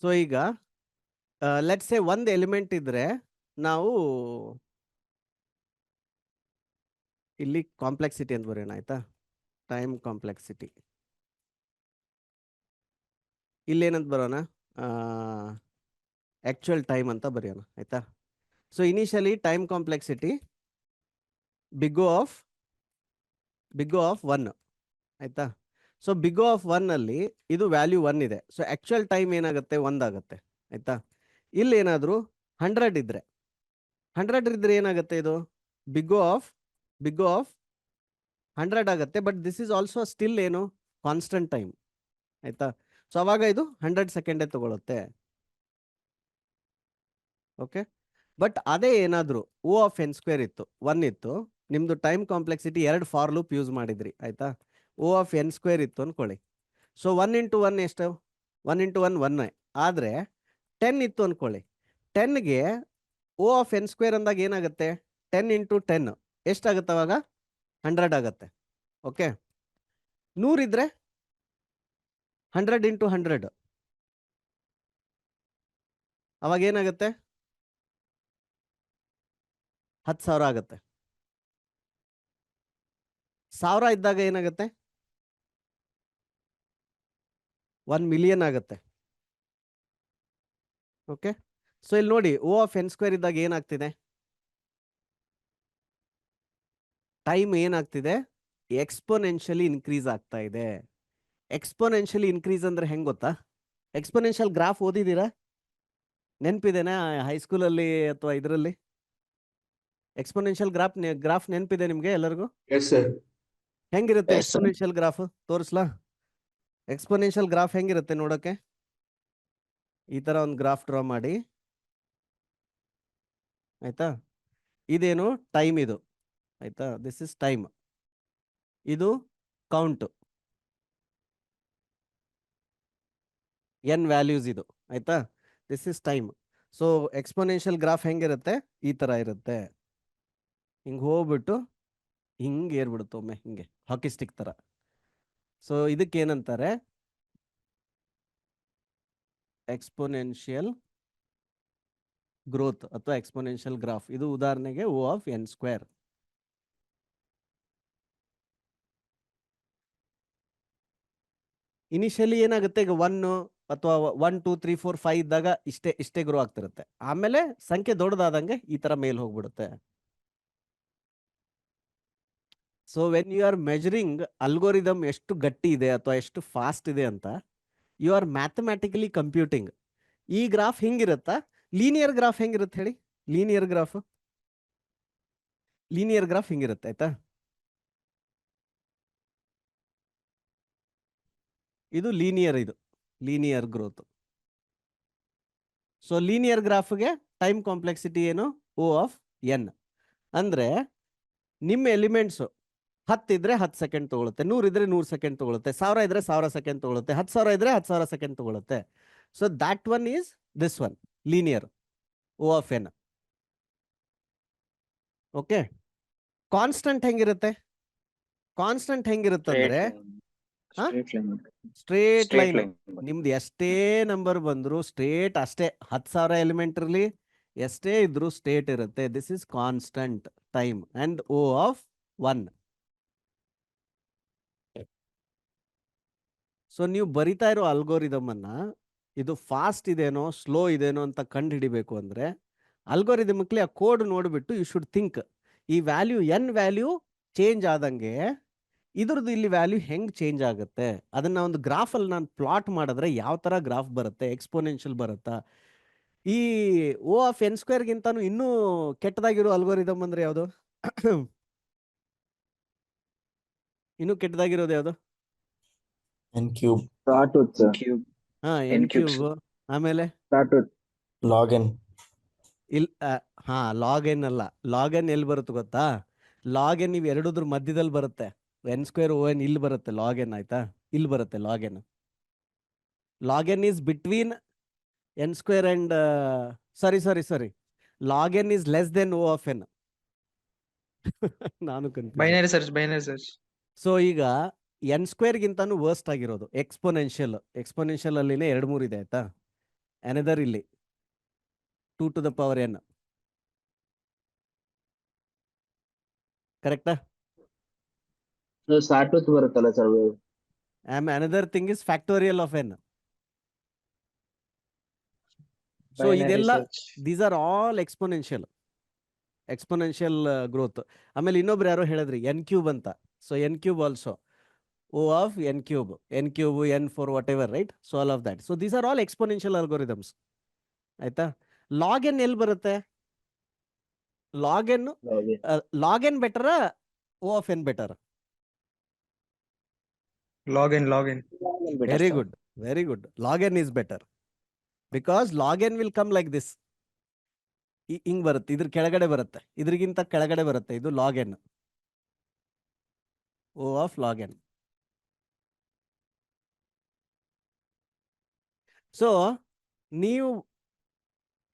Speaker 1: ಸೊ ಈಗ ಲೆಟ್ಸ್ ಸೇ ಒಂದು ಎಲಿಮೆಂಟ್ ಇದ್ರೆ, ನಾವು ಇಲ್ಲಿ ಕಾಂಪ್ಲೆಕ್ಸಿಟಿ ಅಂತ ಬರೆಯೋಣ ಆಯ್ತಾ, ಟೈಮ್ ಕಾಂಪ್ಲೆಕ್ಸಿಟಿ. ಇಲ್ಲೇನಂತ ಬರೋಣ? ಆಕ್ಚುಯಲ್ ಟೈಮ್ ಅಂತ ಬರೆಯೋಣ ಆಯ್ತಾ. So initially time complexity big O of 1 ಆಯ್ತಾ. ಸೊ ಬಿಗ್ O ಆಫ್ 1 ಅಲ್ಲಿ ಇದು ವ್ಯಾಲ್ಯೂ 1 ಇದೆ. ಸೊ ಆಕ್ಚುಯಲ್ ಟೈಮ್ ಏನಾಗುತ್ತೆ? 1 ಆಗುತ್ತೆ ಆಯ್ತಾ. ಇಲ್ಲಿ ಏನಾದ್ರು 100 ಇದ್ರೆ ಏನಾಗುತ್ತೆ? ಇದು ಬಿಗ್ O ಆಫ್ 100 ಆಗುತ್ತೆ. But this is also still ಏನು? ಕಾನ್ಸ್ಟಂಟ್ ಟೈಮ್ ಆಯ್ತಾ. ಸೊ ಅವಾಗ ಇದು 100 ಸೆಕೆಂಡೇ ತಗೊಳುತ್ತೆ. ಓಕೆ, ಬಟ್ ಅದೇ ಏನಾದ್ರು O ಆಫ್ n ಸ್ಕ್ವೇರ್ ಇತ್ತು, 1 ಇತ್ತು, ನಿಮ್ದು time complexity 2 for loop use ಮಾಡಿದ್ರಿ ಆಯ್ತಾ. O ಆಫ್ n ಸ್ಕ್ವೇರ್ ಇತ್ತು ಅನ್ಕೊಳ್ಳಿ. ಸೊ 1 into 1 ಎಷ್ಟು? 1 ಇಂಟು 1 1 ಆದರೆ 10 ಇತ್ತು ಅಂದ್ಕೊಳ್ಳಿ. 10ಗೆ O ಆಫ್ ಎನ್ ಸ್ಕ್ವೇರ್ ಅಂದಾಗ ಏನಾಗುತ್ತೆ? 10 ಇಂಟು 10 ಎಷ್ಟಾಗುತ್ತೆ ಅವಾಗ? 100 ಆಗುತ್ತೆ. ಓಕೆ, 100 ಇದ್ರೆ 100 ಇಂಟು 100 ಅವಾಗ ಏನಾಗುತ್ತೆ? 10,000 ಆಗುತ್ತೆ. 1000 ಇದ್ದಾಗ ಏನಾಗುತ್ತೆ? 1 ಮಿಲಿಯನ್ ಆಗುತ್ತೆ. ಓಕೆ, ಸೊ ಇಲ್ಲಿ ನೋಡಿ O ಆಫ್ ಎನ್ ಸ್ಕ್ವೇರ್ ಇದ್ದಾಗ ಏನಾಗ್ತಿದೆ? ಟೈಮ್ ಏನಾಗ್ತಿದೆ? ಎಕ್ಸ್ಪೋನೆನ್ಷಿಯಲಿ ಇನ್ಕ್ರೀಸ್ ಆಗ್ತಾ ಇದೆ. ಎಕ್ಸ್ಪೋನೆನ್ಷಿಯಲಿ ಇನ್ಕ್ರೀಸ್ ಅಂದ್ರೆ ಹೆಂಗ್ ಗೊತ್ತಾ? Exponential graph ಓದಿದ್ದೀರಾ? ನೆನಪಿದೆನಾ ಹೈಸ್ಕೂಲಲ್ಲಿ ಅಥವಾ ಇದರಲ್ಲಿ? ಎಕ್ಸ್ಪೋನೆನ್ಷಿಯಲ್ ಗ್ರಾಫ್ ನೆನಪಿದೆ ನಿಮ್ಗೆ ಎಲ್ಲರಿಗೂ?
Speaker 2: Yes, sir.
Speaker 1: ಹೆಂಗಿರುತ್ತೆ
Speaker 3: Yes, sir.
Speaker 1: Exponential graph? ತೋರಿಸ್ಲಾ? ಎಕ್ಸ್ಪೋನೆನ್ಷಿಯಲ್ ಗ್ರಾಫ್ ಹೆಂಗಿರುತ್ತೆ ನೋಡೋಕೆ? ಈ ತರ ಒಂದು ಗ್ರಾಫ್ ಡ್ರಾ ಮಾಡಿ, ಆಯ್ತಾ? ಇದೇನು? ಟೈಮ್ ಇದು, ಆಯ್ತಾ? This is time. ಇದು ಕೌಂಟ್, ಎನ್ ವ್ಯಾಲ್ಯೂಸ್ ಇದು, ಆಯ್ತಾ? This is time. So exponential graph ಹೆಂಗಿರುತ್ತೆ? ಈ ತರ ಇರುತ್ತೆ. ಹಿಂಗೆ ಹೋಗ್ಬಿಟ್ಟು ಹಿಂಗೆ ಏರ್ಬಿಡುತ್ತೆ ಒಮ್ಮೆ, ಹಿಂಗೆ ಹಾಕಿ ಸ್ಟಿಕ್ ತರ. ಸೊ ಇದಕ್ಕೆ ಏನಂತಾರೆ? ಎಕ್ಸ್ಪೋನೆನ್ಷಿಯಲ್ ಗ್ರೋತ್ ಅಥವಾ ಎಕ್ಸ್ಪೋನೆನ್ಷಿಯಲ್ ಗ್ರಾಫ್. ಇದು ಉದಾಹರಣೆಗೆ O of n square. Initially ಏನಾಗುತ್ತೆ? ಈಗ 1 ಅಥವಾ 1 2 3 4 5 ಇದ್ದಾಗ ಇಷ್ಟೇ ಗ್ರೋ ಆಗ್ತಿರುತ್ತೆ. ಆಮೇಲೆ ಸಂಖ್ಯೆ ದೊಡ್ಡದಾದಂಗೆ ಈ ತರ ಮೇಲ್ ಹೋಗ್ಬಿಡುತ್ತೆ. So when you are measuring algorithm ಎಷ್ಟು ಗಟ್ಟಿ ಇದೆ ಅಥವಾ ಎಷ್ಟು ಫಾಸ್ಟ್ ಇದೆ ಅಂತ, ಯು ಆರ್ ಮ್ಯಾಥಮೆಟಿಕಲಿ ಕಂಪ್ಯೂಟಿಂಗ್. ಈ ಗ್ರಾಫ್ ಹಿಂಗಿರುತ್ತಾ? ಲೀನಿಯರ್ ಗ್ರಾಫ್ ಹೆಂಗಿರುತ್ತೆ ಹೇಳಿ? ಲೀನಿಯರ್ ಗ್ರಾಫ್ ಹಿಂಗಿರುತ್ತೆ, ಆಯ್ತಾ? ಇದು ಲೀನಿಯರ್ ಗ್ರೋತ್. ಸೊ ಲೀನಿಯರ್ ಗ್ರಾಫ್ಗೆ ಟೈಮ್ ಕಾಂಪ್ಲೆಕ್ಸಿಟಿ ಏನು? O of n. ಅಂದ್ರೆ ನಿಮ್ಮ ಎಲಿಮೆಂಟ್ಸ್ 10 ಇದ್ರೆ 10 ಸೆಕೆಂಡ್ ತಗೊಳುತ್ತೆ, 100 ಇದ್ರೆ 100 ಸೆಕೆಂಡ್ ತಗೊಳುತ್ತೆ, 1000 ಇದ್ರೆ 1000 ಸೆಕೆಂಡ್ ತಗೊಳುತ್ತೆ, 10,000 ಇದ್ರೆ 10,000 ಸೆಕೆಂಡ್ ತಗೊಳುತ್ತೆ. So that one is this one, linear O of N. Okay, constant ಹೆಂಗಿರುತ್ತೆ? ಅಂದ್ರೆ ಸ್ಟ್ರೇಟ್ ಲೈನ್. ನಿಮ್ದು ಎಷ್ಟೇ ನಂಬರ್ ಬಂದ್ರು ಸ್ಟ್ರೇಟ್ ಅಷ್ಟೇ. 10,000 ಎಲಿಮೆಂಟ್ ಇರಲಿ, ಎಷ್ಟೇ ಇದ್ರು ಸ್ಟ್ರೇಟ್ ಇರುತ್ತೆ. This is constant time and O of 1. So ನೀವು ಬರಿತಾ ಇರೋ ಅಲ್ಗೋರಿದಮ್ ಅನ್ನ ಇದು ಫಾಸ್ಟ್ ಇದೇನೋ ಸ್ಲೋ ಇದೇನೋ ಅಂತ ಕಂಡು ಹಿಡಿಬೇಕು ಅಂದ್ರೆ ಅಲ್ಗೋರಿದಮ್ಲಿ ಆ ಕೋಡ್ ನೋಡ್ಬಿಟ್ಟು ಯು ಶುಡ್ ಥಿಂಕ್, ಈ ವ್ಯಾಲ್ಯೂ ಎನ್ ವ್ಯಾಲ್ಯೂ ಚೇಂಜ್ ಆದಂಗೆ ಇದ್ರದ್ದು ಇಲ್ಲಿ ವ್ಯಾಲ್ಯೂ ಹೆಂಗ್ ಚೇಂಜ್ ಆಗುತ್ತೆ, ಅದನ್ನ ಒಂದು ಗ್ರಾಫ್ ಅಲ್ಲಿ ನಾನು ಪ್ಲಾಟ್ ಮಾಡಿದ್ರೆ ಯಾವ ತರ ಗ್ರಾಫ್ ಬರುತ್ತೆ? ಎಕ್ಸ್ಪೋನೆನ್ಷಿಯಲ್ ಬರುತ್ತಾ? ಈ O ಆಫ್ ಎನ್ ಸ್ಕ್ವೇರ್ ಗಿಂತಾನು ಇನ್ನೂ ಕೆಟ್ಟದಾಗಿರೋ ಅಲ್ಗೋರಿದಮ್ ಅಂದ್ರೆ ಯಾವುದು? ಇನ್ನೂ ಕೆಟ್ಟದಾಗಿರೋದು ಯಾವುದು?
Speaker 2: N cube.
Speaker 5: Sawtooth, sir.
Speaker 3: Cube.
Speaker 1: ಹಾ, ಎನ್
Speaker 3: N cubes.
Speaker 1: ಕ್ಯೂಬ್. ಆಮೇಲೆ
Speaker 5: Sawtooth.
Speaker 2: Log n.
Speaker 1: ಹಾ, ಲಾಗ್ ಎನ್ ಅಲ್ಲ. ಲಾಗ್ ಎನ್ ಎಲ್ಲಿ ಬರುತ್ತೆ ಗೊತ್ತಾ? ಲಾಗ್ ಎನ್ ನೀವು ಎರಡೂದ್ರ ಮಧ್ಯದಲ್ಲಿ ಬರುತ್ತೆ. ಎನ್ ಸ್ಕ್ವೇರ್ O ಎನ್ ಇಲ್ಲಿ ಬರುತ್ತೆ ಲಾಗ್ ಎನ್, ಆಯ್ತಾ? ಇಲ್ಲಿ ಬರುತ್ತೆ log N. Log N is between N square and sorry log N is less than O of N. ನಾನು
Speaker 6: Binary search.
Speaker 1: ಸೊ ಈಗ ಎನ್ ಸ್ಕ್ವೇರ್ ಗಿಂತಾನು ವರ್ಸ್ಟ್ ಆಗಿರೋದು ಎಕ್ಸ್ಪೋನೆನ್ಷಿಯಲ್ ಅಲ್ಲಿನೇ 2-3 ಇದೆ, ಆಯ್ತಾ? ಅನದರ್ ಇಲ್ಲಿ 2 to the power n. ಕರೆಕ್ಟಾ?
Speaker 5: So Sawtooth ಬರುತ್ತಲ್ಲ sir.
Speaker 1: Another thing is factorial of N. So
Speaker 6: Binary
Speaker 1: ಇದೆಲ್ಲ
Speaker 6: search.
Speaker 1: These are all exponential growth. ಆಮೇಲೆ ಇನ್ನೊಬ್ರು ಯಾರೋ ಹೇಳಿದ್ರಿ ಎನ್ ಕ್ಯೂಬ್ ಅಂತ. So N cube also O of N cube, N for what ever, right? So all of that. So these are all exponential algorithms, ಆಯ್ತಾ? Log N ಎಲ್ಲಿ ಬರುತ್ತೆ? Log N better, O of N better?
Speaker 6: Log in.
Speaker 1: Very good. Log N is better because log n will come like this. ಹಿಂಗ್ ಬರುತ್ತೆ, ಇದ್ರ ಕೆಳಗಡೆ ಬರುತ್ತೆ, ಇದ್ರಿಗಿಂತ ಕೆಳಗಡೆ ಬರುತ್ತೆ. ಇದು log n, O of log n. So ನೀವು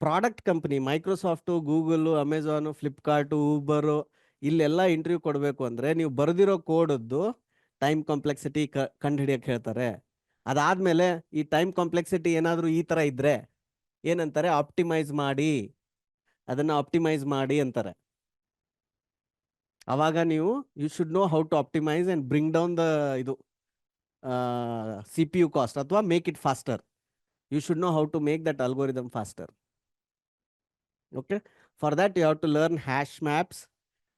Speaker 1: product company Microsoft, Google, Amazon, Flipkart, Uber ಇಲ್ಲೆಲ್ಲ ಇಂಟರ್ವ್ಯೂ ಕೊಡಬೇಕು ಅಂದರೆ ನೀವು ಬರೆದಿರೋ ಕೋಡದ್ದು ಟೈಮ್ ಕಾಂಪ್ಲೆಕ್ಸಿಟಿ ಕಂಡುಹಿಡಿಯಕ್ಕೆ ಹೇಳ್ತಾರೆ. ಅದಾದಮೇಲೆ ಈ ಟೈಮ್ ಕಾಂಪ್ಲೆಕ್ಸಿಟಿ ಏನಾದರೂ ಈ ಥರ ಇದ್ದರೆ ಏನಂತಾರೆ, ಆಪ್ಟಿಮೈಸ್ ಮಾಡಿ, ಅದನ್ನು ಆಪ್ಟಿಮೈಸ್ ಮಾಡಿ ಅಂತಾರೆ. ಆವಾಗ ನೀವು you should know how to optimise and bring down the ಇದು CPU ಕಾಸ್ಟ್ ಅಥವಾ make it faster. You should know how to make that algorithm faster. Okay. For that, you have to learn hash maps,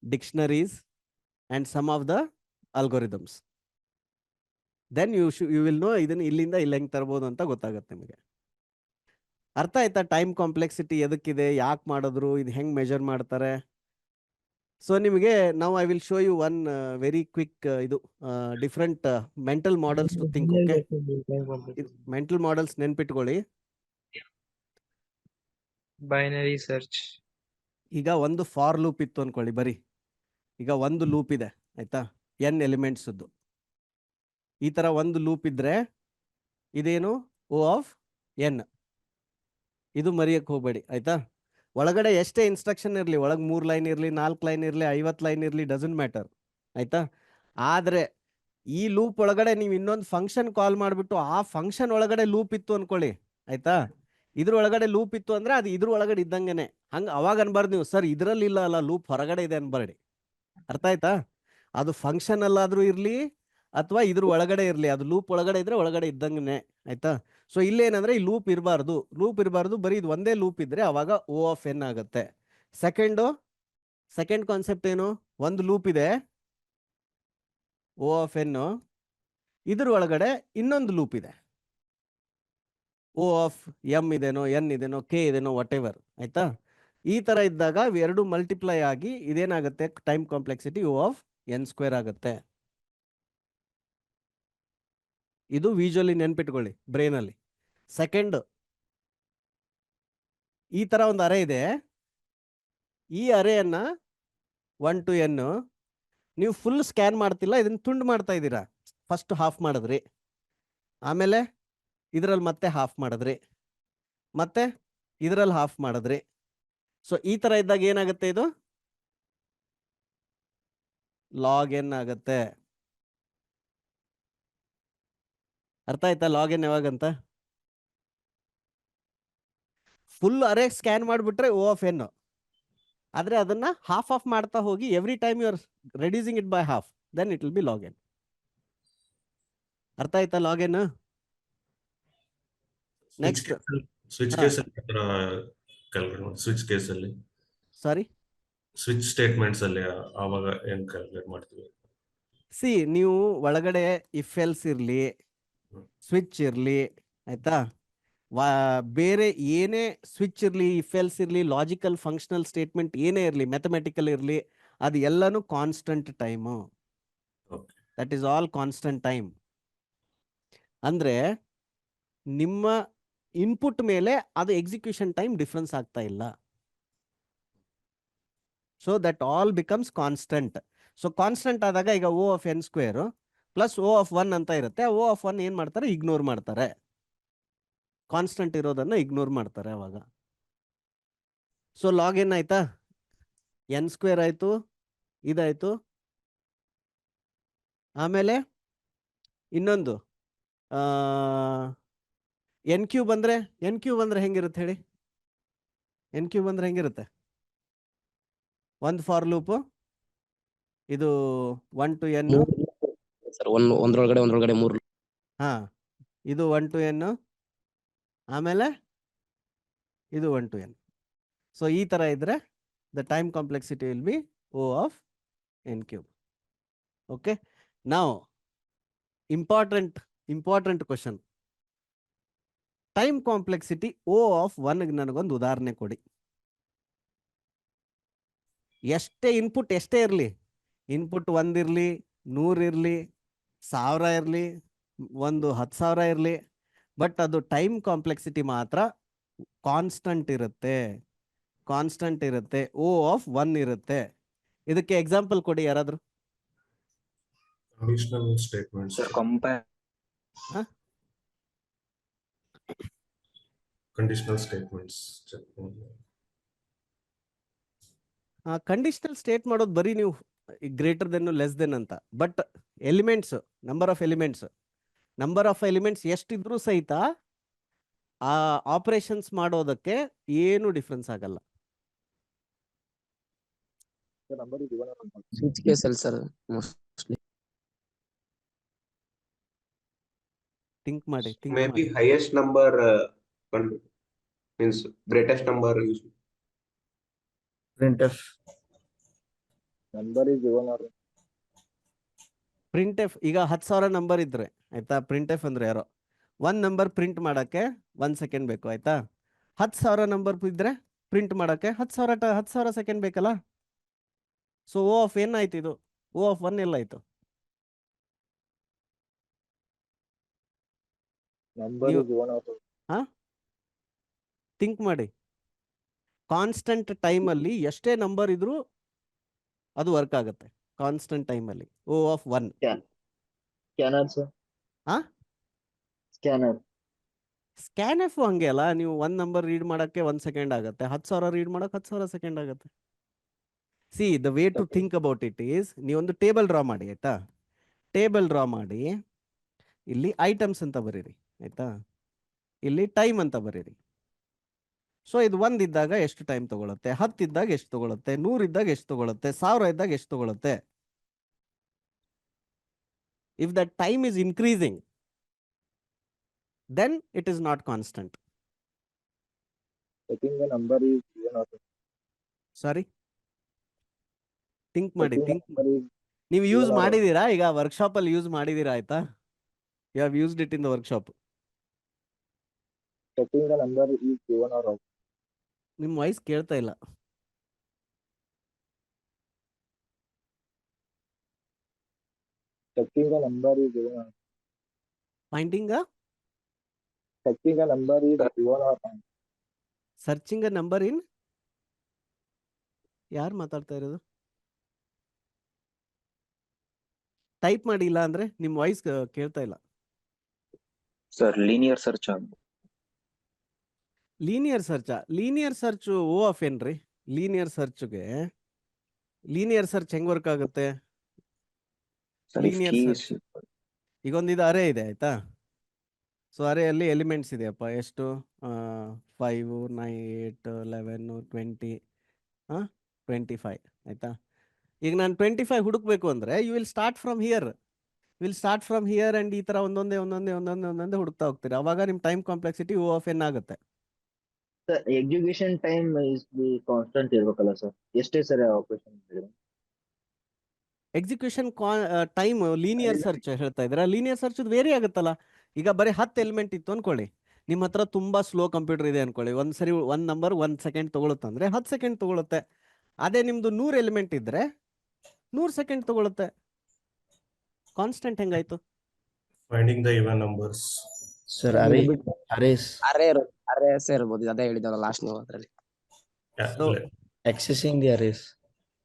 Speaker 1: dictionaries, and some of the algorithms. Then you will know ಇದನ್ನು ಇಲ್ಲಿಂದ ಇಲ್ಲಿ ಹೆಂಗೆ ತರಬಹುದು ಅಂತ ಗೊತ್ತಾಗುತ್ತೆ ನಿಮಗೆ. ಅರ್ಥ ಆಯ್ತಾ ಟೈಮ್ ಕಾಂಪ್ಲೆಕ್ಸಿಟಿ ಎದಕ್ಕಿದೆ, ಯಾಕೆ ಮಾಡಿದ್ರು, ಇದು ಹೆಂಗೆ ಮೆಜರ್ ಮಾಡ್ತಾರೆ. ಸೊ ನಿಮಗೆ ನಾವು I will show you one very quick ಇದು different mental models to think. Okay, mental models ನೆನ್ಪಿಟ್ಕೊಳ್ಳಿ.
Speaker 6: Binary search.
Speaker 1: ಈಗ ಒಂದು ಫಾರ್ ಲೂಪ್ ಇತ್ತು ಅನ್ಕೊಳ್ಳಿ, ಬರೀ ಈಗ ಒಂದು ಲೂಪ್ ಇದೆ ಆಯ್ತಾ, n ಎಲಿಮೆಂಟ್ಸ್ದು. ಈ ಥರ ಒಂದು ಲೂಪ್ ಇದ್ರೆ ಇದೇನು O ಆಫ್ n. ಇದು ಮರೆಯಕ್ಕೆ ಹೋಗಬೇಡಿ ಆಯ್ತಾ. ಒಳಗಡೆ ಎಷ್ಟೇ ಇನ್ಸ್ಟ್ರಕ್ಷನ್ ಇರಲಿ, ಒಳಗೆ 3 ಲೈನ್ ಇರಲಿ, 4 ಲೈನ್ ಇರಲಿ, 50 ಲೈನ್ ಇರಲಿ, ಡಸಂಟ್ ಮ್ಯಾಟರ್ ಆಯ್ತಾ. ಆದರೆ ಈ ಲೂಪ್ ಒಳಗಡೆ ನೀವು ಇನ್ನೊಂದು ಫಂಕ್ಷನ್ ಕಾಲ್ ಮಾಡಿಬಿಟ್ಟು ಆ ಫಂಕ್ಷನ್ ಒಳಗಡೆ ಲೂಪ್ ಇತ್ತು ಅನ್ಕೊಳ್ಳಿ ಆಯ್ತಾ, ಇದ್ರ ಒಳಗಡೆ ಲೂಪ್ ಇತ್ತು ಅಂದ್ರೆ ಅದು ಇದ್ರ ಒಳಗಡೆ ಇದ್ದಂಗೆನೆ. ಹಂಗೆ ಅವಾಗ ಅನ್ಬಾರ್ದು ನೀವು, ಸರ್ ಇದರಲ್ಲಿ ಇಲ್ಲ ಅಲ್ಲ ಲೂಪ್ ಹೊರಗಡೆ ಇದೆ ಅನ್ಬಾರ್ಡಿ. ಅರ್ಥ ಆಯ್ತಾ. ಅದು ಫಂಕ್ಷನ್ ಅಲ್ಲಾದ್ರೂ ಇರಲಿ ಅಥವಾ ಇದ್ರ ಒಳಗಡೆ ಇರಲಿ, ಅದು ಲೂಪ್ ಒಳಗಡೆ ಇದ್ರೆ ಒಳಗಡೆ ಇದ್ದಂಗೆ ಆಯ್ತಾ. ಸೊ ಇಲ್ಲೇನಂದ್ರೆ ಈ ಲೂಪ್ ಇರಬಾರ್ದು, ಬರೀ ಇದು ಒಂದೇ ಲೂಪ್ ಇದ್ರೆ ಅವಾಗ O ಆಫ್ n ಆಗುತ್ತೆ. ಸೆಕೆಂಡ್ ಕಾನ್ಸೆಪ್ಟ್ ಏನು, ಒಂದು ಲೂಪ್ ಇದೆ O ಆಫ್ n, ಇದ್ರ ಒಳಗಡೆ ಇನ್ನೊಂದು ಲೂಪ್ ಇದೆ O ಆಫ್ m ಇದೇನೋ, n ಇದೇನೋ, k ಇದೇನೋ, ವಾಟ್ ಎವರ್ ಆಯ್ತಾ. ಈ ತರ ಇದ್ದಾಗ ಇವೆರಡು ಮಲ್ಟಿಪ್ಲೈ ಆಗಿ ಇದೇನಾಗುತ್ತೆ, time complexity O of n² ಆಗುತ್ತೆ. ಇದು ವಿಜುವಲಿ ನೆನ್ಪಿಟ್ಕೊಳ್ಳಿ ಬ್ರೈನಲ್ಲಿ. ಸೆಕೆಂಡ್, ಈ ತರ ಒಂದು ಅರೆ ಇದೆ, ಈ ಅರೆಯನ್ನ 1 to n ನೀವು ಫುಲ್ ಸ್ಕ್ಯಾನ್ ಮಾಡ್ತಿಲ್ಲ, ಇದನ್ನ ತುಂಡು ಮಾಡ್ತಾ ಇದ್ದೀರಾ. ಫಸ್ಟ್ ಹಾಫ್ ಮಾಡಿದ್ರಿ, ಆಮೇಲೆ ಇದರಲ್ಲಿ ಮತ್ತೆ ಹಾಫ್ ಮಾಡಿದ್ರಿ, ಮತ್ತೆ ಇದರಲ್ಲಿ ಹಾಫ್ ಮಾಡಿದ್ರಿ. ಸೊ ಈ ತರ ಇದ್ದಾಗ ಏನಾಗುತ್ತೆ, ಇದು ಲಾಗ್ n ಆಗುತ್ತೆ. ಅರ್ಥ ಆಯ್ತಾ ಲಾಗ್ n ಯಾವಾಗಂತ. ಫುಲ್ ಅರೆ ಸ್ಕ್ಯಾನ್ ಮಾಡಿಬಿಟ್ರೆ O ಆಫ್ n, ಆದರೆ ಅದನ್ನ ಹಾಫ್ ಆಫ್ ಮಾಡ್ತಾ ಹೋಗಿ every time you are reducing it by half, then it will be log n. ಅರ್ಥ ಆಯ್ತಾ ಲಾಗ್ n. ನೆಕ್ಸ್ಟ್
Speaker 4: ಸ್ವಿಚ್ ಕೇಸಲ್ಲಿ ಸ್ವಿಚ್ ಕೇಸಲ್ಲಿ
Speaker 1: ಸಾರಿ
Speaker 4: ಸ್ವಿಚ್ ಸ್ಟೇಟ್ಮೆಂಟ್ಸ್ ಅಲ್ಲಿ ಆವಾಗ ಏನ್ ಕ್ಯಾಲ್ಕುಲೇಟ್ ಮಾಡ್ತೀವಿ.
Speaker 1: ನೀವು ಒಳಗಡೆ ಇಫ್ ಎಲ್ಸ್ ಇರಲಿ, ಸ್ವಿಚ್ ಇರಲಿ ಆಯ್ತಾ, ಬೇರೆ ಏನೇ ಸ್ವಿಚ್ ಇರಲಿ, ಇಫ್ ಎಲ್ಸ್ ಇರಲಿ, ಲಾಜಿಕಲ್ ಫಂಕ್ಷನಲ್ ಸ್ಟೇಟ್ಮೆಂಟ್ ಏನೇ ಇರಲಿ, ಮ್ಯಾಥಮೆಟಿಕಲ್ ಇರಲಿ, ಅದು ಎಲ್ಲನೂ constant time. That is all constant time. ಅಂದರೆ ನಿಮ್ಮ ಇನ್ಪುಟ್ ಮೇಲೆ ಅದು ಎಕ್ಸಿಕ್ಯೂಷನ್ ಟೈಮ್ ಡಿಫ್ರೆನ್ಸ್ ಆಗ್ತಾ ಇಲ್ಲ. So that all becomes constant. So constant ಆದಾಗ ಈಗ O of n² plus O of 1 ಅಂತ ಇರುತ್ತೆ. O ಆಫ್ 1 ಏನು ಮಾಡ್ತಾರೆ, ಇಗ್ನೋರ್ ಮಾಡ್ತಾರೆ, ಕಾನ್ಸ್ಟಂಟ್ ಇರೋದನ್ನ ಇಗ್ನೋರ್ ಮಾಡ್ತಾರೆ ಅವಾಗ. ಸೊ ಲಾಗ್ n ಆಯ್ತಾ, n² ಆಯ್ತು, ಇದಾಯ್ತು. ಆಮೇಲೆ ಇನ್ನೊಂದು n³ ಅಂದ್ರೆ ಹೆಂಗಿರುತ್ತೆ ಹೇಳಿ, n³ ಅಂದ್ರೆ ಹೆಂಗಿರುತ್ತೆ. ಒಂದು ಫಾರ್ ಲೂಪ್, ಇದು 1 to n,
Speaker 3: ಸರ್ ಒಂದ್ರೊಳಗಡೆ 3.
Speaker 1: ಹಾ ಇದು 1 to n, ಆಮೇಲೆ ಇದು 1 to n. ಸೊ ಈ ತರ ಇದ್ರೆ the time complexity will be O of n³. Okay, ನಾವು important question, time complexity O of 1 ನನಗೊಂದು ಉದಾಹರಣೆ ಕೊಡಿ. ಎಷ್ಟೇ ಇನ್ಪುಟ್ ಎಷ್ಟೇ ಇರಲಿ, ಇನ್ಪುಟ್ 1 ಇರಲಿ, 100 ಇರಲಿ, 1000 ಇರಲಿ, 10,000 ಇರಲಿ, ಬಟ್ ಅದು ಟೈಮ್ ಕಾಂಪ್ಲೆಕ್ಸಿಟಿ ಮಾತ್ರ ಕಾನ್ಸ್ಟಂಟ್ ಇರುತ್ತೆ. O ಆಫ್ 1 ಇರುತ್ತೆ. ಇದಕ್ಕೆ ಎಕ್ಸಾಂಪಲ್ ಕೊಡಿ ಯಾರಾದ್ರು.
Speaker 4: Conditional statements.
Speaker 3: Sir compare
Speaker 4: conditional statements
Speaker 1: conditional state ಮಾಡೋದು ಬರೀ ನೀವು ಗ್ರೇಟರ್ ದೆನ್ ಲೆಸ್ ದೆನ್ ಅಂತ. But elements, number of elements ಎಷ್ಟಿದ್ರೂ ಸಹಿತ ಆ ಆಪರೇಷನ್ಸ್ ಮಾಡೋದಕ್ಕೆ ಏನು ಡಿಫ್ರೆನ್ಸ್ ಆಗಲ್ಲ.
Speaker 3: ಸ್ವಿಚ್ ಕೇಸ್ ಅಲ್ಲಿ ಸರ್ ಮೋಸ್ಟ್ಲಿ.
Speaker 1: ಥಿಂಕ್ ಮಾಡಿ.
Speaker 7: Maybe highest number means greatest number use.
Speaker 2: Printf.
Speaker 5: Number is given or
Speaker 1: print F ಈಗ 10,000 ನಂಬರ್ ಇದ್ರೆ ಆಯ್ತಾ, ಪ್ರಿಂಟ್ ಎಫ್ ಅಂದ್ರೆ ಯಾರೋ ಒಂದ್ ನಂಬರ್ ಪ್ರಿಂಟ್ ಮಾಡಕ್ಕೆ 1 ಸೆಕೆಂಡ್ ಬೇಕು ಆಯ್ತಾ. 10,000 ನಂಬರ್ ಇದ್ರೆ ಪ್ರಿಂಟ್ ಮಾಡಕ್ಕೆ 10,000 ಸೆಕೆಂಡ್ ಬೇಕಲ್ಲ. ಸೊ ಓ ಆಫ್ ಏನ್ ಆಯ್ತು, ಇದು ಓ ಆಫ್ 1 ಎಲ್ಲಾಯ್ತು.
Speaker 5: number
Speaker 1: You-
Speaker 5: is given or
Speaker 1: think ಮಾಡಿ. ಕಾನ್ಸ್ಟೆಂಟ್ ಟೈಮ್ ಅಲ್ಲಿ ಎಷ್ಟೇ ನಂಬರ್ ಇದ್ರೂ ಅದು ವರ್ಕ್ ಆಗುತ್ತೆ. ಕಾನ್ಸ್ಟೆಂಟ್ ಟೈಮ್ ಅಲ್ಲಿ ಓ ಆಫ್ 1.
Speaker 5: scanner sir.
Speaker 1: ಹಾ?
Speaker 5: Scanner.
Speaker 1: ಸ್ಕ್ಯಾನ್ ಎಫ್ ಹಂಗೆ ಅಲ್ಲ, ನೀವು ಒಂದ್ ನಂಬರ್ ರೀಡ್ ಮಾಡಕ್ಕೆ 1 ಸೆಕೆಂಡ್ ಆಗುತ್ತೆ, 10,000 ರೀಡ್ ಮಾಡಕ್ಕೆ 10,000 ಸೆಕೆಂಡ್ ಆಗುತ್ತೆ. See the way to
Speaker 5: Okay.
Speaker 1: Think about it is, ನೀವೊಂದು ಟೇಬಲ್ ಡ್ರಾ ಮಾಡಿ ಆಯ್ತಾ. ಟೇಬಲ್ ಡ್ರಾ ಮಾಡಿ ಇಲ್ಲಿ ಐಟಮ್ಸ್ ಅಂತ ಬರೀರಿ ಆಯ್ತಾ, ಇಲ್ಲಿ ಟೈಮ್ ಅಂತ ಬರೀರಿ. ಸೊ ಇದು 1 ಇದ್ದಾಗ ಎಷ್ಟು ಟೈಮ್ ತಗೊಳುತ್ತೆ, 10 ಇದ್ದಾಗ ಎಷ್ಟು ತಗೊಳುತ್ತೆ, 100 ಇದ್ದಾಗ ಎಷ್ಟು ತಗೊಳುತ್ತೆ, 1000 ಇದ್ದಾಗ ಎಷ್ಟು ತಗೊಳುತ್ತೆ. If that time is increasing then it is not constant.
Speaker 5: Checking the number is given or
Speaker 1: Sorry, think ಮಾಡಿ.
Speaker 5: checking the number is
Speaker 1: ನೀವು ಯೂಸ್
Speaker 5: given or
Speaker 1: ಮಾಡಿದೀರಾ, ಈಗ ವರ್ಕ್ಶಾಪ್ ಅಲ್ಲಿ ಯೂಸ್ ಮಾಡಿದೀರಾ ಆಯ್ತಾ. You have used it in the workshop.
Speaker 5: checking the number is given or out.
Speaker 1: ನಿಮ್ಮ voice ಕೇಳ್ತಾ ಇಲ್ಲ.
Speaker 5: Checking the number is given or
Speaker 1: finding
Speaker 5: checking the number is given or out.
Speaker 1: Searching a number in, ಯಾರು ಮಾತಾಡ್ತಾ ಇರೋದು? Type ಮಾಡಿ, ಇಲ್ಲ ಅಂದ್ರೆ ನಿಮ್ಮ ವಾಯ್ಸ್ ಕೇಳ್ತಾ ಇಲ್ಲ.
Speaker 8: ಸರ್ ಲೀನಿಯರ್ ಸರ್ಚ್ ಆಗ
Speaker 1: ಲೀನಿಯರ್ ಸರ್ಚ್ ಓ ಆಫ್ ಏನ್ರಿ? ಲೀನಿಯರ್ ಸರ್ಚ್ ಹೆಂಗ್ ವರ್ಕ್ ಆಗುತ್ತೆ? Linear search. ಈಗ ಒಂದಿದು ಅರೇ ಇದೆ ಆಯ್ತಾ. ಸೊ ಅರೇಯಲ್ಲಿ ಎಲಿಮೆಂಟ್ಸ್ ಇದೆಯಪ್ಪ, ಎಷ್ಟು 5 9 8 11 20 25 ಆಯ್ತಾ. ಈಗ ನಾನು 25 ಹುಡುಕ್ಬೇಕು ಅಂದ್ರೆ you will start from here and ಈ ತರ ಒಂದೊಂದೇ ಹುಡುಕ್ತಾ ಹೋಗ್ತೀರಾ. ಅವಾಗ ನಿಮ್ time complexity O of n ಆಗುತ್ತೆ.
Speaker 5: Sir, execution time is the constant ಇರ್ಬೇಕಲ್ಲ ಸರ್, ಎಷ್ಟೇ ಸರಿ ಆಪರೇಷನ್ ಮಾಡಿದ್ರೆ.
Speaker 1: ಎಕ್ಸಿಕ್ಯೂಷನ್ ಟೈಮ್ ಲೀನಿಯರ್ ಸರ್ಚ್ ಹೇಳ್ತಾ ಇದ್ದೀರಾ. ಲೀನಿಯರ್ ಸರ್ಚ್ ವೇರಿ ಆಗುತ್ತಲ್ಲ. ಈಗ ಬರೀ 10 ಎಲಿಮೆಂಟ್ ಇತ್ತು ಅನ್ಕೊಳ್ಳಿ, ನಿಮ್ಮ ಹತ್ರ ತುಂಬಾ ಸ್ಲೋ ಕಂಪ್ಯೂಟರ್ ಇದೆ ಅನ್ಕೊಳ್ಳಿ, ಒಂದ್ಸರಿ ಒಂದ್ ನಂಬರ್ 1 ಸೆಕೆಂಡ್ ತಗೊಳುತ್ತೆ ಅಂದ್ರೆ 10 ಸೆಕೆಂಡ್ ತಗೊಳುತ್ತೆ. ಅದೇ ನಿಮ್ದು 100 ಎಲಿಮೆಂಟ್ ಇದ್ರೆ 100 ಸೆಕೆಂಡ್ ತಗೊಳುತ್ತೆ. ಕಾನ್ಸ್ಟೆಂಟ್ ಹೆಂಗಾಯ್ತು?
Speaker 4: Finding the even numbers.
Speaker 2: Sir, arrays.
Speaker 3: Array ಇರ್ಬೋದು, ಅದೇ ಹೇಳಿದಲ್ಲ ಲಾಸ್ಟ್ ನೀವು ಅದ್ರಲ್ಲಿ.
Speaker 1: So,
Speaker 2: Accessing the arrays.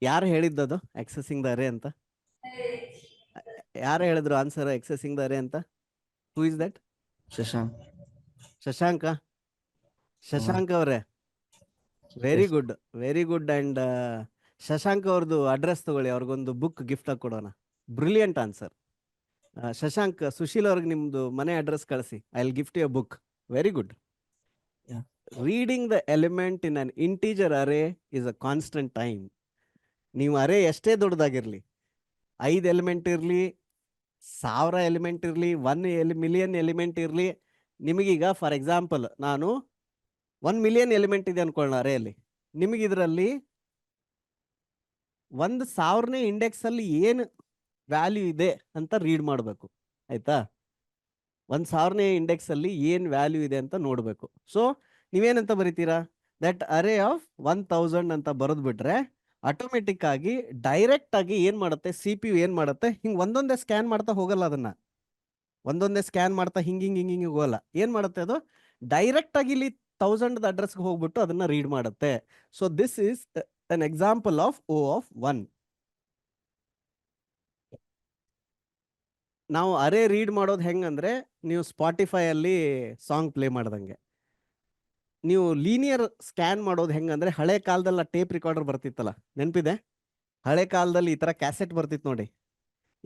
Speaker 1: ಯಾರು ಹೇಳಿದ್ದದು ಎಕ್ಸೆಸಿಂಗ್ ದ ಅರೇ ಅಂತ? ಯಾರು ಹೇಳಿದ್ರು ಆನ್ಸರ್ ಎಕ್ಸೆಸಿಂಗ್ ದ ಅರೇ ಅಂತ? Who is that?
Speaker 2: Shashank.
Speaker 1: Shashank ಅವರೇ, ವೆರಿ ಗುಡ್. ಅಂಡ್ ಶಶಾಂಕ್ ಅವ್ರದ್ದು ಅಡ್ರೆಸ್ ತಗೊಳ್ಳಿ, ಅವ್ರಿಗೊಂದು ಬುಕ್ ಗಿಫ್ಟ್ ಆಗಿ ಕೊಡೋಣ. Brilliant answer. ಶಶಾಂಕ್, ಸುಶೀಲ್ ಅವ್ರಿಗೆ ನಿಮ್ದು ಮನೆ ಅಡ್ರೆಸ್ ಕಳಿಸಿ, I will gift you a book. Very good.
Speaker 2: Yeah.
Speaker 1: Reading the element in an integer array is a constant time. ನೀವು ಅರೇ ಎಷ್ಟೇ ದೊಡ್ಡದಾಗಿರ್ಲಿ, 5 ಎಲಿಮೆಂಟ್ ಇರಲಿ, 1000 ಎಲಿಮೆಂಟ್ ಇರಲಿ, 1 ಮಿಲಿಯನ್ ಎಲಿಮೆಂಟ್ ಇರಲಿ, ನಿಮಗೀಗ ಫಾರ್ ಎಕ್ಸಾಂಪಲ್ ನಾನು 1 ಮಿಲಿಯನ್ ಎಲಿಮೆಂಟ್ ಇದೆ ಅನ್ಕೊಳ್ಳೋಣ ಅರೇಯಲ್ಲಿ, ನಿಮಗೆ ಇದರಲ್ಲಿ 1,000ನೇ ಇಂಡೆಕ್ಸ್ ಅಲ್ಲಿ ಏನು ವ್ಯಾಲ್ಯೂ ಇದೆ ಅಂತ ರೀಡ್ ಮಾಡಬೇಕು ಆಯ್ತಾ. 1,000ನೇ ಇಂಡೆಕ್ಸ್ ಅಲ್ಲಿ ಏನ್ ವ್ಯಾಲ್ಯೂ ಇದೆ ಅಂತ ನೋಡ್ಬೇಕು. ಸೊ ನೀವೇನಂತ ಬರೀತೀರಾ, ದಟ್ ಅರೇ ಆಫ್ 1000 ಅಂತ ಬರೆದ್ ಬಿಟ್ರೆ ಆಟೋಮೆಟಿಕ್ ಆಗಿ ಡೈರೆಕ್ಟ್ ಆಗಿ ಏನ್ ಮಾಡುತ್ತೆ, CPU ಏನ್ ಮಾಡುತ್ತೆ, ಹಿಂಗ್ ಒಂದೊಂದೇ ಸ್ಕ್ಯಾನ್ ಮಾಡ್ತಾ ಹೋಗಲ್ಲ, ಅದನ್ನ ಒಂದೊಂದೇ ಸ್ಕ್ಯಾನ್ ಮಾಡ್ತಾ ಹಿಂಗ್ ಹೋಗಲ್ಲ. ಏನ್ ಮಾಡುತ್ತೆ, ಅದು ಡೈರೆಕ್ಟ್ ಆಗಿ ಇಲ್ಲಿ 1000 ಅಡ್ರೆಸ್ಗೆ ಹೋಗ್ಬಿಟ್ಟು ಅದನ್ನ ರೀಡ್ ಮಾಡುತ್ತೆ. So this is an example of O of 1. ನಾವು ಅರೇ ರೀಡ್ ಮಾಡೋದು ಹೆಂಗಂದ್ರೆ, ನೀವು ಸ್ಪಾಟಿಫೈ ಅಲ್ಲಿ ಸಾಂಗ್ ಪ್ಲೇ ಮಾಡ್ದಂಗೆ ನೀವು ಲೀನಿಯರ್ ಸ್ಕ್ಯಾನ್ ಮಾಡೋದು ಹೆಂಗಂದ್ರೆ ಹಳೆ ಕಾಲದಲ್ಲಿ ಟೇಪ್ ರಿಕಾರ್ಡರ್ ಬರ್ತಿತ್ತಲ್ಲ, ನೆನಪಿದೆ? ಹಳೆ ಕಾಲದಲ್ಲಿ ಈ ತರ ಕ್ಯಾಸೆಟ್ ಬರ್ತಿತ್ತು ನೋಡಿ.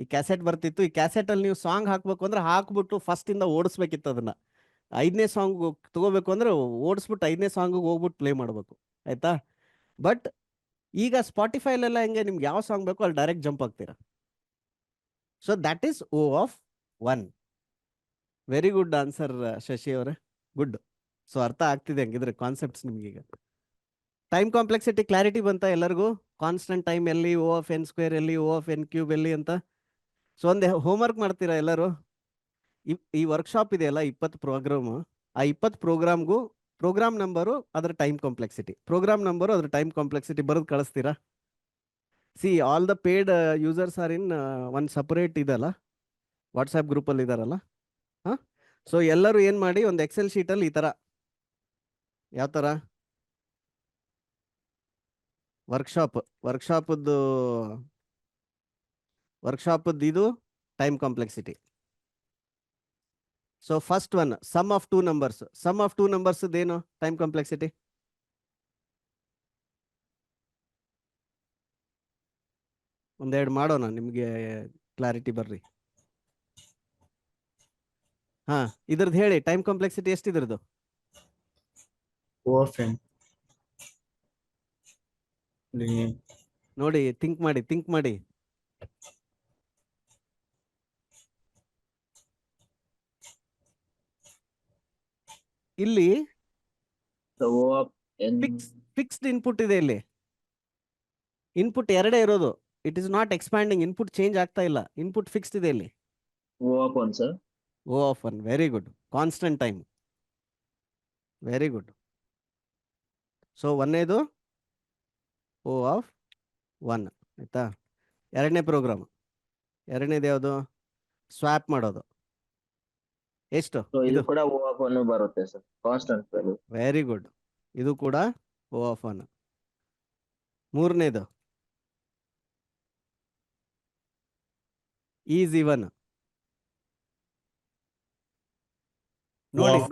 Speaker 1: ಈ ಕ್ಯಾಸೆಟ್ ಬರ್ತಿತ್ತು. ಈ ಕ್ಯಾಸೆಟ್ ಅಲ್ಲಿ ನೀವು ಸಾಂಗ್ ಹಾಕ್ಬೇಕು ಅಂದ್ರೆ ಹಾಕ್ಬಿಟ್ಟು ಫಸ್ಟ್ ಇಂದ ಓಡಿಸ್ಬೇಕಿತ್ತು ಅದನ್ನ. 5ನೇ ಸಾಂಗ್ ತಗೋಬೇಕು ಅಂದ್ರೆ ಓಡಿಸ್ಬಿಟ್ಟು 5ನೇ ಸಾಂಗ್ ಹೋಗ್ಬಿಟ್ಟು ಪ್ಲೇ ಮಾಡ್ಬೇಕು, ಆಯ್ತಾ? ಬಟ್ ಈಗ ಸ್ಪಾಟಿಫೈಲೆಲ್ಲ ಹೆಂಗೆ, ನಿಮ್ಗೆ ಯಾವ ಸಾಂಗ್ ಬೇಕೋ ಅಲ್ಲಿ ಡೈರೆಕ್ಟ್ ಜಂಪ್ ಆಗ್ತೀರಾ. So that is O(1). Very good answer Shashi ಅವರೇ, ಗುಡ್. ಸೊ ಅರ್ಥ ಆಗ್ತಿದೆ ಹಂಗಿದ್ರೆ ಕಾನ್ಸೆಪ್ಟ್ಸ್ ನಿಮ್ಗೀಗ. ಟೈಮ್ ಕಾಂಪ್ಲೆಕ್ಸಿಟಿ ಕ್ಲಾರಿಟಿ ಬಂತ ಎಲ್ಲರಿಗೂ? ಕಾನ್ಸ್ಟೆಂಟ್ ಟೈಮ್ ಎಲ್ಲಿ, O(n²) ಎಲ್ಲಿ, O(n³ ಎಲ್ಲಿ ಅಂತ. ಸೊ ಒಂದೇ ಹೋಮ್ವರ್ಕ್ ಮಾಡ್ತೀರಾ ಎಲ್ಲರೂ? ಈ ವರ್ಕ್ಶಾಪ್ ಇದೆಯಲ್ಲ 20 ಪ್ರೋಗ್ರಾಮು, ಆ 20 ಪ್ರೋಗ್ರಾಮ್ಗೂ ಪ್ರೋಗ್ರಾಮ್ ನಂಬರು ಅದರ ಟೈಮ್ ಕಾಂಪ್ಲೆಕ್ಸಿಟಿ, ಪ್ರೋಗ್ರಾಮ್ ನಂಬರು ಅದ್ರ ಟೈಮ್ ಕಾಂಪ್ಲೆಕ್ಸಿಟಿ ಬರೆದು ಕಳಿಸ್ತೀರಾ? See all the paid users are in ಒಂದು ಸಪರೇಟ್ ಇದಲ್ಲ, ವಾಟ್ಸ್ಆ್ಯಪ್ ಗ್ರೂಪಲ್ಲಿ ಇದಾರಲ್ಲ. ಹಾಂ, ಸೊ ಎಲ್ಲರೂ ಏನು ಮಾಡಿ, ಒಂದು ಎಕ್ಸೆಲ್ ಶೀಟಲ್ಲಿ ಈ ಥರ, ಯಾವ ಥರ ವರ್ಕ್ಶಾಪದ್ದು ಇದು time complexity. So first one, sum of two numbers ಏನು ಟೈಮ್ ಕಾಂಪ್ಲೆಕ್ಸಿಟಿ? ಒಂದೆರಡು ಮಾಡೋಣ, ನಿಮಗೆ ಕ್ಲಾರಿಟಿ ಬರ್ರಿ. ಹಾ, ಇದ್ರದ್ದು ಹೇಳಿ, ಟೈಮ್ ಕಾಂಪ್ಲೆಕ್ಸಿಟಿ ಎಷ್ಟಿದ್ರದ್ದು?
Speaker 2: O(n). Linear.
Speaker 1: ನೋಡಿ, ಥಿಂಕ್ ಮಾಡಿ. ಇಲ್ಲಿ
Speaker 5: So O(n).
Speaker 1: ಫಿಕ್ಸ್ಡ್ ಇನ್ಪುಟ್ ಇದೆ. ಇಲ್ಲಿ ಇನ್ಪುಟ್ ಎರಡೇ ಇರೋದು. It is not expanding. Input change ಆಗ್ತಾ ಇಲ್ಲ. ಇನ್ಪುಟ್ ಫಿಕ್ಸ್ಡ್ ಇದೆ ಇಲ್ಲಿ.
Speaker 5: O(1), sir.
Speaker 1: O(1). Very good. Constant time. Very good. So ಒಂದೇದು O(1), ಆಯ್ತಾ? ಎರಡನೇ ಪ್ರೋಗ್ರಾಮ್, ಎರಡನೇದು ಯಾವುದು? ಸ್ವ್ಯಾಪ್ ಮಾಡೋದು. ಎಷ್ಟು
Speaker 5: So ಇದು
Speaker 1: ಇದು?
Speaker 5: ಕೂಡ O(1) ಬರುತ್ತೆ sir, constant value.
Speaker 1: Very good. ಇದು ಕೂಡ O(1). ಮೂರನೇದು ಈಸ್ ಇವನ್.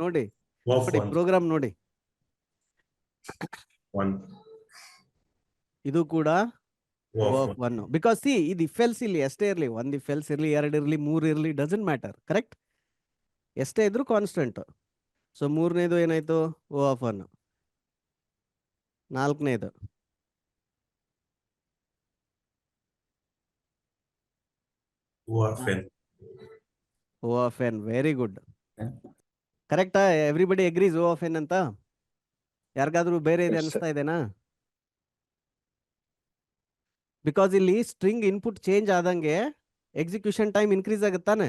Speaker 1: ನೋಡಿ
Speaker 4: O(1).
Speaker 1: ಪ್ರೋಗ್ರಾಮ್ ನೋಡಿ.
Speaker 4: 1.
Speaker 1: ಇದು ಕೂಡ
Speaker 4: O(1).
Speaker 1: O(1). ಬಿಕಾಸ್ ಸಿ, ಇದು ಇಫ್ ಎಲ್ಸ್ ಇಲ್ಲಿ ಎಷ್ಟೇ ಇರಲಿ, ಒಂದು ಇಫ್ ಎಲ್ಸ್ ಇರಲಿ, 2 ಇರಲಿ, 3 ಇರಲಿ, ಡಸಂಟ್ ಮ್ಯಾಟರ್. ಕರೆಕ್ಟ್? ಎಷ್ಟೇ ಇದ್ರು ಕಾನ್ಸ್ಟೆಂಟ್. ಸೊ ಮೂರನೇದು ಏನಾಯ್ತು? O(1). ನಾಲ್ಕನೇದು O(n). Very good. ಕರೆಕ್ಟಾ? ಎವ್ರಿಬಡಿ ಅಗ್ರೀಸ್ O(n) ಅಂತ? ಯಾರಿಗಾದ್ರೂ ಬೇರೆ ಇದೆ
Speaker 7: Yes, sir.
Speaker 1: ಅನಿಸ್ತಾ ಇದೆನಾ? ಬಿಕಾಸ್ ಇಲ್ಲಿ ಸ್ಟ್ರಿಂಗ್ ಇನ್ಪುಟ್ ಚೇಂಜ್ ಆದಂಗೆ ಎಕ್ಸಿಕ್ಯೂಷನ್ ಟೈಮ್ ಇನ್ಕ್ರೀಸ್ ಆಗುತ್ತಾನೆ.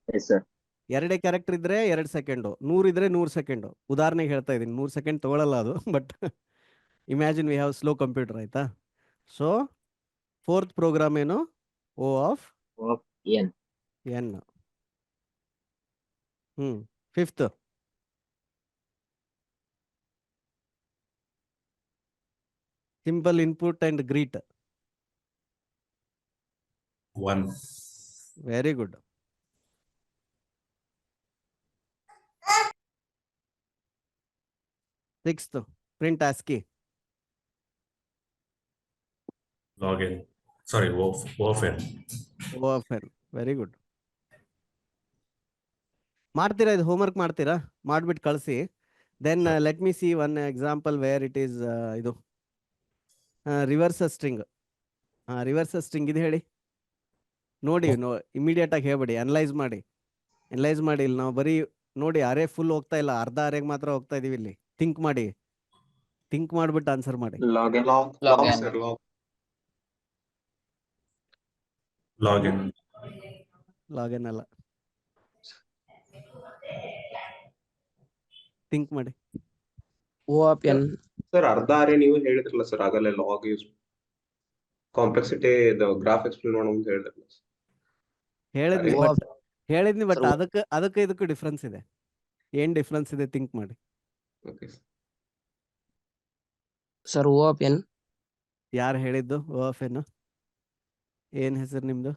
Speaker 5: Yes sir.
Speaker 1: 2 ಕ್ಯಾರೆಕ್ಟರ್ ಇದ್ರೆ 2 ಸೆಕೆಂಡು, 100 ಇದ್ರೆ 100 ಸೆಕೆಂಡು. ಉದಾಹರಣೆಗೆ ಹೇಳ್ತಾ ಇದ್ದೀನಿ, 100 ಸೆಕೆಂಡ್ ತಗೊಳ್ಳಲ್ಲ ಅದು, but imagine we have slow computer, ಆಯ್ತಾ? ಸೊ 4th ಪ್ರೋಗ್ರಾಮ್ ಏನು?
Speaker 5: O(n).
Speaker 1: 5th simple input and greet.
Speaker 4: 1.
Speaker 1: Very good. Sixth print ASCII.
Speaker 4: Login. Sorry, O(n).
Speaker 1: O(n). Very good. ಮಾಡ್ತೀರಾ? ಇದು ಹೋಮ್ವರ್ಕ್ ಮಾಡ್ತೀರಾ? ಮಾಡ್ಬಿಟ್ಟು ಕಳಿಸಿ. Then let me see one example where it is ಇದು reverse string. Reverse string ಇದು ಹೇಳಿ ನೋಡಿ. Immediate ಆಗಿ ಹೇಳ್ಬೇಡಿ, ಅನಲೈಸ್ ಮಾಡಿ. ಇಲ್ಲಿ ನಾವು ಬರೀ ನೋಡಿ, ಅರೆ ಫುಲ್ ಹೋಗ್ತಾ ಇಲ್ಲ, ಅರ್ಧ ಅರೆಗೆ ಮಾತ್ರ ಹೋಗ್ತಾ ಇದೀವಿ. ಇಲ್ಲಿ ಥಿಂಕ್ ಮಾಡ್ಬಿಟ್ಟು ಆನ್ಸರ್ ಮಾಡಿ.
Speaker 7: Login.
Speaker 4: Login.
Speaker 1: ಲಾಗಿನ್ ಅಲ್ಲ, ಥಿಂಕ್ ಮಾಡಿ.
Speaker 3: O(n).
Speaker 7: ಸರ್ ಅರ್ಧ ಅರೆ ನೀವು ಹೇಳಿದ್ರಲ್ಲ ಸರ್, ಆಗಲೇ log use complexity graph explain ಮಾಡೋ ಅಂತ ಹೇಳಿದ್ರಲ್ಲ.
Speaker 1: ಹೇಳಿದ್ನಿ ಬಟ್
Speaker 3: Sir,
Speaker 1: ಅದಕ್ಕೆ ಇದಕ್ಕೂ ಡಿಫ್ರೆನ್ಸ್ ಇದೆ. ಏನ್ ಡಿಫ್ರೆನ್ಸ್ ಇದೆ ಥಿಂಕ್ ಮಾಡಿ.
Speaker 7: Okay
Speaker 3: sir O(n).
Speaker 1: ಯಾರು ಹೇಳಿದ್ದು O(n)? ಏನ್ ಹೆಸರು ನಿಮ್ದು?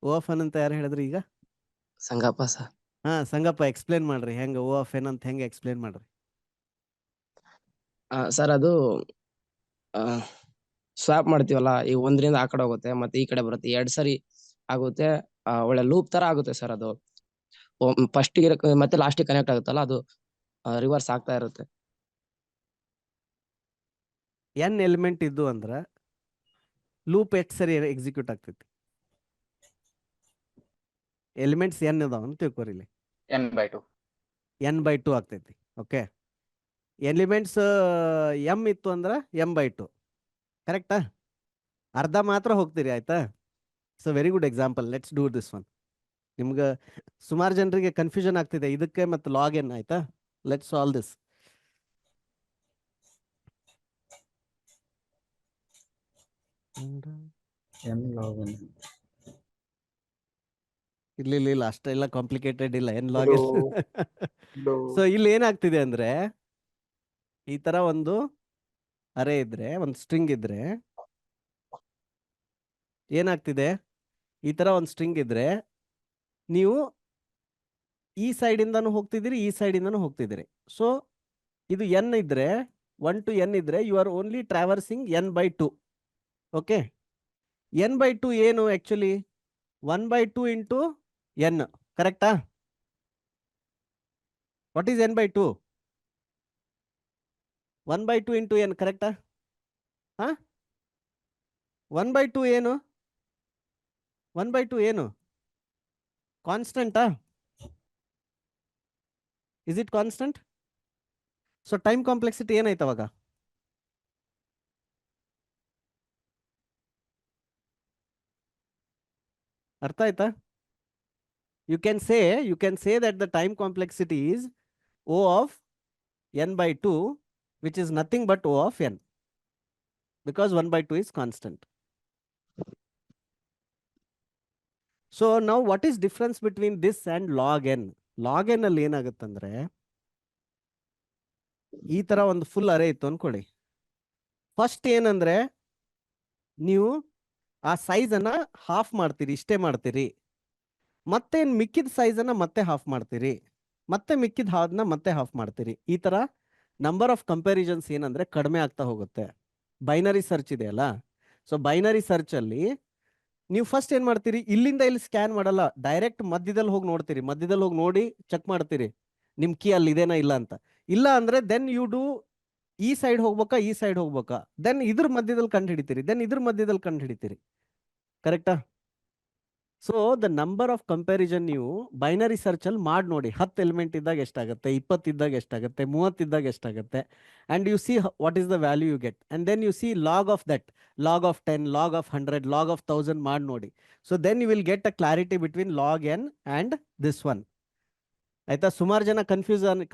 Speaker 1: O(n) ಅಂತ ಯಾರು ಹೇಳಿದ್ರಿ ಈಗ?
Speaker 3: ಸಂಗಪ್ಪ ಸರ್.
Speaker 1: ಹಾ ಸಂಗಪ್ಪ ಎಕ್ಸ್ಪ್ಲೇನ್ ಮಾಡ್ರಿ ಹೆಂಗ ಓ ಆಫ್ ಎನ್ ಅಂತ ಹೆಂಗೆ ಎಕ್ಸ್ಪ್ಲೇನ್ ಮಾಡ್ರಿ.
Speaker 3: ಸರ್ ಅದು ಸ್ವಾಪ್ ಮಾಡ್ತೀವಲ್ಲ, ಈ ಒಂದ್ರಿಂದ ಆ ಕಡೆ ಹೋಗುತ್ತೆ ಮತ್ತೆ ಈ ಕಡೆ ಬರುತ್ತೆ, 2 ಸರಿ ಆಗುತ್ತೆ. ಒಳ್ಳೆ ಲೂಪ್ ತರ ಆಗುತ್ತೆ ಸರ್ ಅದು. ಫಸ್ಟ್ ಮತ್ತೆ ಲಾಸ್ಟ್ ಕನೆಕ್ಟ್ ಆಗುತ್ತಲ್ಲ, ಅದು ರಿವರ್ಸ್ ಆಗ್ತಾ ಇರುತ್ತೆ.
Speaker 1: ಎನ್ ಎಲಿಮೆಂಟ್ ಇದ್ದು ಅಂದ್ರ ಲೂಪ್ ಎಷ್ಟು ಸರಿ ಎಕ್ಸಿಕ್ಯೂಟ್ ಆಗ್ತೈತಿ? ಎಲಿಮೆಂಟ್ಸ್ ಎನ್ ಇದಾವ ಅಂತ ತಿಳ್ಕೊರಿ ಇಲ್ಲಿ.
Speaker 8: n/2.
Speaker 1: n/2 ಆಗ್ತೈತಿ. ಓಕೆ, ಎಲಿಮೆಂಟ್ಸ್ ಎಮ್ ಇತ್ತು ಅಂದ್ರೆ m/2 ಕರೆಕ್ಟಾ? ಅರ್ಧ ಮಾತ್ರ ಹೋಗ್ತೀರಿ ಆಯ್ತಾ. So very good example, let's do this one. ನಿಮ್ಗೆ ಸುಮಾರು ಜನರಿಗೆ ಕನ್ಫ್ಯೂಷನ್ ಆಗ್ತಿದೆ ಇದಕ್ಕೆ ಮತ್ತು ಲಾಗ್ ಎನ್ ಆಯ್ತಾ. Let's solve this.
Speaker 2: n log n.
Speaker 1: ಇಲ್ಲ ಅಷ್ಟೆಲ್ಲ ಕಾಂಪ್ಲಿಕೇಟೆಡ್ ಇಲ್ಲ ಎನ್ ಲಾಗ್ ಎನ್. ಸೊ ಇಲ್ಲಿ ಏನಾಗ್ತಿದೆ ಅಂದ್ರೆ ಈ ತರ ಒಂದು ಅರೇ ಇದ್ರೆ, ಒಂದು ಸ್ಟ್ರಿಂಗ್ ಇದ್ರೆ ಏನಾಗ್ತಿದೆ, ಈ ತರ ಒಂದು ಸ್ಟ್ರಿಂಗ್ ಇದ್ರೆ ನೀವು ಈ ಸೈಡ್ ಇಂದಾನು ಹೋಗ್ತಿದ್ದೀರಿ, ಈ ಸೈಡ್ ಇಂದಾನು ಹೋಗ್ತಿದ್ದೀರಿ. ಸೊ ಇದು ಎನ್ ಇದ್ರೆ 1 to n ಇದ್ರೆ you are only traversing n/2. Okay, n/2 ಏನು ಆಕ್ಚುಲಿ 1/2 ಇಂಟು n, ಕರೆಕ್ಟಾ? What is n/2? 1/2 into n, ಕರೆಕ್ಟಾ? ಹಾ, 1/2 ಏನು? 1/2 ಏನು? ಕಾನ್ಸ್ಟೆಂಟಾ? Is it constant? So time complexity ಏನಾಯ್ತು ಅವಾಗ? ಅರ್ಥ ಆಯ್ತಾ? You can say that the time complexity is O of n/2, which is nothing but O of n, because 1/2 is constant. So now what is difference between this and log n? Log n ಅಲ್ಲಿ ಏನಾಗುತ್ತಂದ್ರೆ ಈ ತರ ಒಂದು full ಅರೇ ಇತ್ತು ಅನ್ಕೊಳ್ಳಿ. First ಏನಂದ್ರೆ ನೀವು ಆ size ಅನ್ನ ಹಾಫ್ ಮಾಡ್ತೀರಿ, ಇಷ್ಟೇ ಮಾಡ್ತೀರಿ. ಮತ್ತೆ ಮಿಕ್ಕಿದ ಸೈಜ್ ಅನ್ನ ಮತ್ತೆ ಹಾಫ್ ಮಾಡ್ತೀರಿ, ಮತ್ತೆ ಮಿಕ್ಕಿದ ಹಾದ್ನ ಮತ್ತೆ ಹಾಫ್ ಮಾಡ್ತೀರಿ. ಈ ತರ ನಂಬರ್ ಆಫ್ ಕಂಪ್ಯಾರಿಸನ್ಸ್ ಏನಂದ್ರೆ ಕಡಿಮೆ ಆಗ್ತಾ ಹೋಗುತ್ತೆ. ಬೈನರಿ ಸರ್ಚ್ ಇದೆ ಅಲ್ಲ, ಸೊ ಬೈನರಿ ಸರ್ಚ್ ಅಲ್ಲಿ ನೀವು ಫಸ್ಟ್ ಏನ್ ಮಾಡ್ತೀರಿ, ಇಲ್ಲಿಂದ ಇಲ್ಲಿ ಸ್ಕ್ಯಾನ್ ಮಾಡಲ್ಲ, ಡೈರೆಕ್ಟ್ ಮಧ್ಯದಲ್ಲಿ ಹೋಗಿ ನೋಡ್ತೀರಿ. ಮಧ್ಯದಲ್ಲಿ ಹೋಗಿ ನೋಡಿ ಚೆಕ್ ಮಾಡ್ತೀರಿ ನಿಮ್ ಕೀ ಅಲ್ಲಿ ಇದೇನಾ ಇಲ್ಲ ಅಂತ. ಇಲ್ಲ ಅಂದ್ರೆ ದೆನ್ ಯು ಡೂ ಈ ಸೈಡ್ ಹೋಗ್ಬೇಕಾ ಈ ಸೈಡ್ ಹೋಗ್ಬೇಕಾ, ದೆನ್ ಇದ್ರ ಮಧ್ಯದಲ್ಲಿ ಕಂಡು ಹಿಡಿತೀರಿ, ದೆನ್ ಇದ್ರ ಮಧ್ಯದಲ್ಲಿ ಕಂಡು ಹಿಡಿತೀರಿ. ಕರೆಕ್ಟಾ? So the number of comparison ನೀವು ಬೈನರಿ ಸರ್ಚ್ ಅಲ್ಲಿ ಮಾಡಿ ನೋಡಿ. 10 ಎಲಿಮೆಂಟ್ ಇದ್ದಾಗ ಎಷ್ಟಾಗುತ್ತೆ, 20 ಇದ್ದಾಗ ಎಷ್ಟಾಗುತ್ತೆ, 30 ಇದ್ದಾಗ ಎಷ್ಟಾಗುತ್ತೆ, and you see what is the value you get, and then you see log of that, log of 10, log of 100, log of 1000 ಮಾಡಿ ನೋಡಿ. So then you will get a clarity between log n and this one. ಆಯ್ತಾ? ಸುಮಾರು ಜನ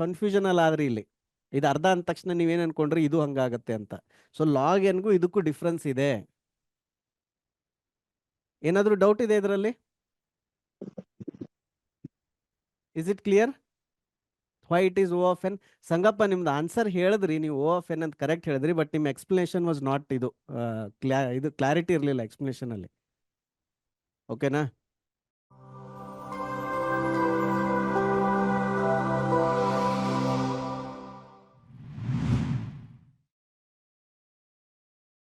Speaker 1: confusion ಅಲ್ಲಿ ಆದ್ರಿ ಇಲ್ಲಿ. ಇದು ಅರ್ಧ ಅಂದ ತಕ್ಷಣ ನೀವೇನ್ ಅನ್ಕೊಂಡ್ರಿ ಇದು ಹಂಗಾಗತ್ತೆ ಅಂತ. ಸೊ ಲಾಗ್ ಎನ್ಗೂ ಇದಕ್ಕೂ ಡಿಫ್ರೆನ್ಸ್ ಇದೆ. ಏನಾದ್ರೂ ಡೌಟ್ ಇದೆ ಇದರಲ್ಲಿ? Is it clear Y it is O of n? Sangappa ನಿಮ್ದು ಆನ್ಸರ್ ಹೇಳಿದ್ರಿ, ನೀವು O of n ಅಂತ ಕರೆಕ್ಟ್ ಹೇಳಿದ್ರಿ, ಬಟ್ ನಿಮ್ಮ ಎಕ್ಸ್ಪ್ಲನೇಷನ್ ವಾಸ್ ನಾಟ್ ಇದು ಕ್ಲಾರಿಟಿ ಇರಲಿಲ್ಲ ಎಕ್ಸ್ಪ್ಲನೇಷನ್ ಅಲ್ಲಿ. ಓಕೆನಾ?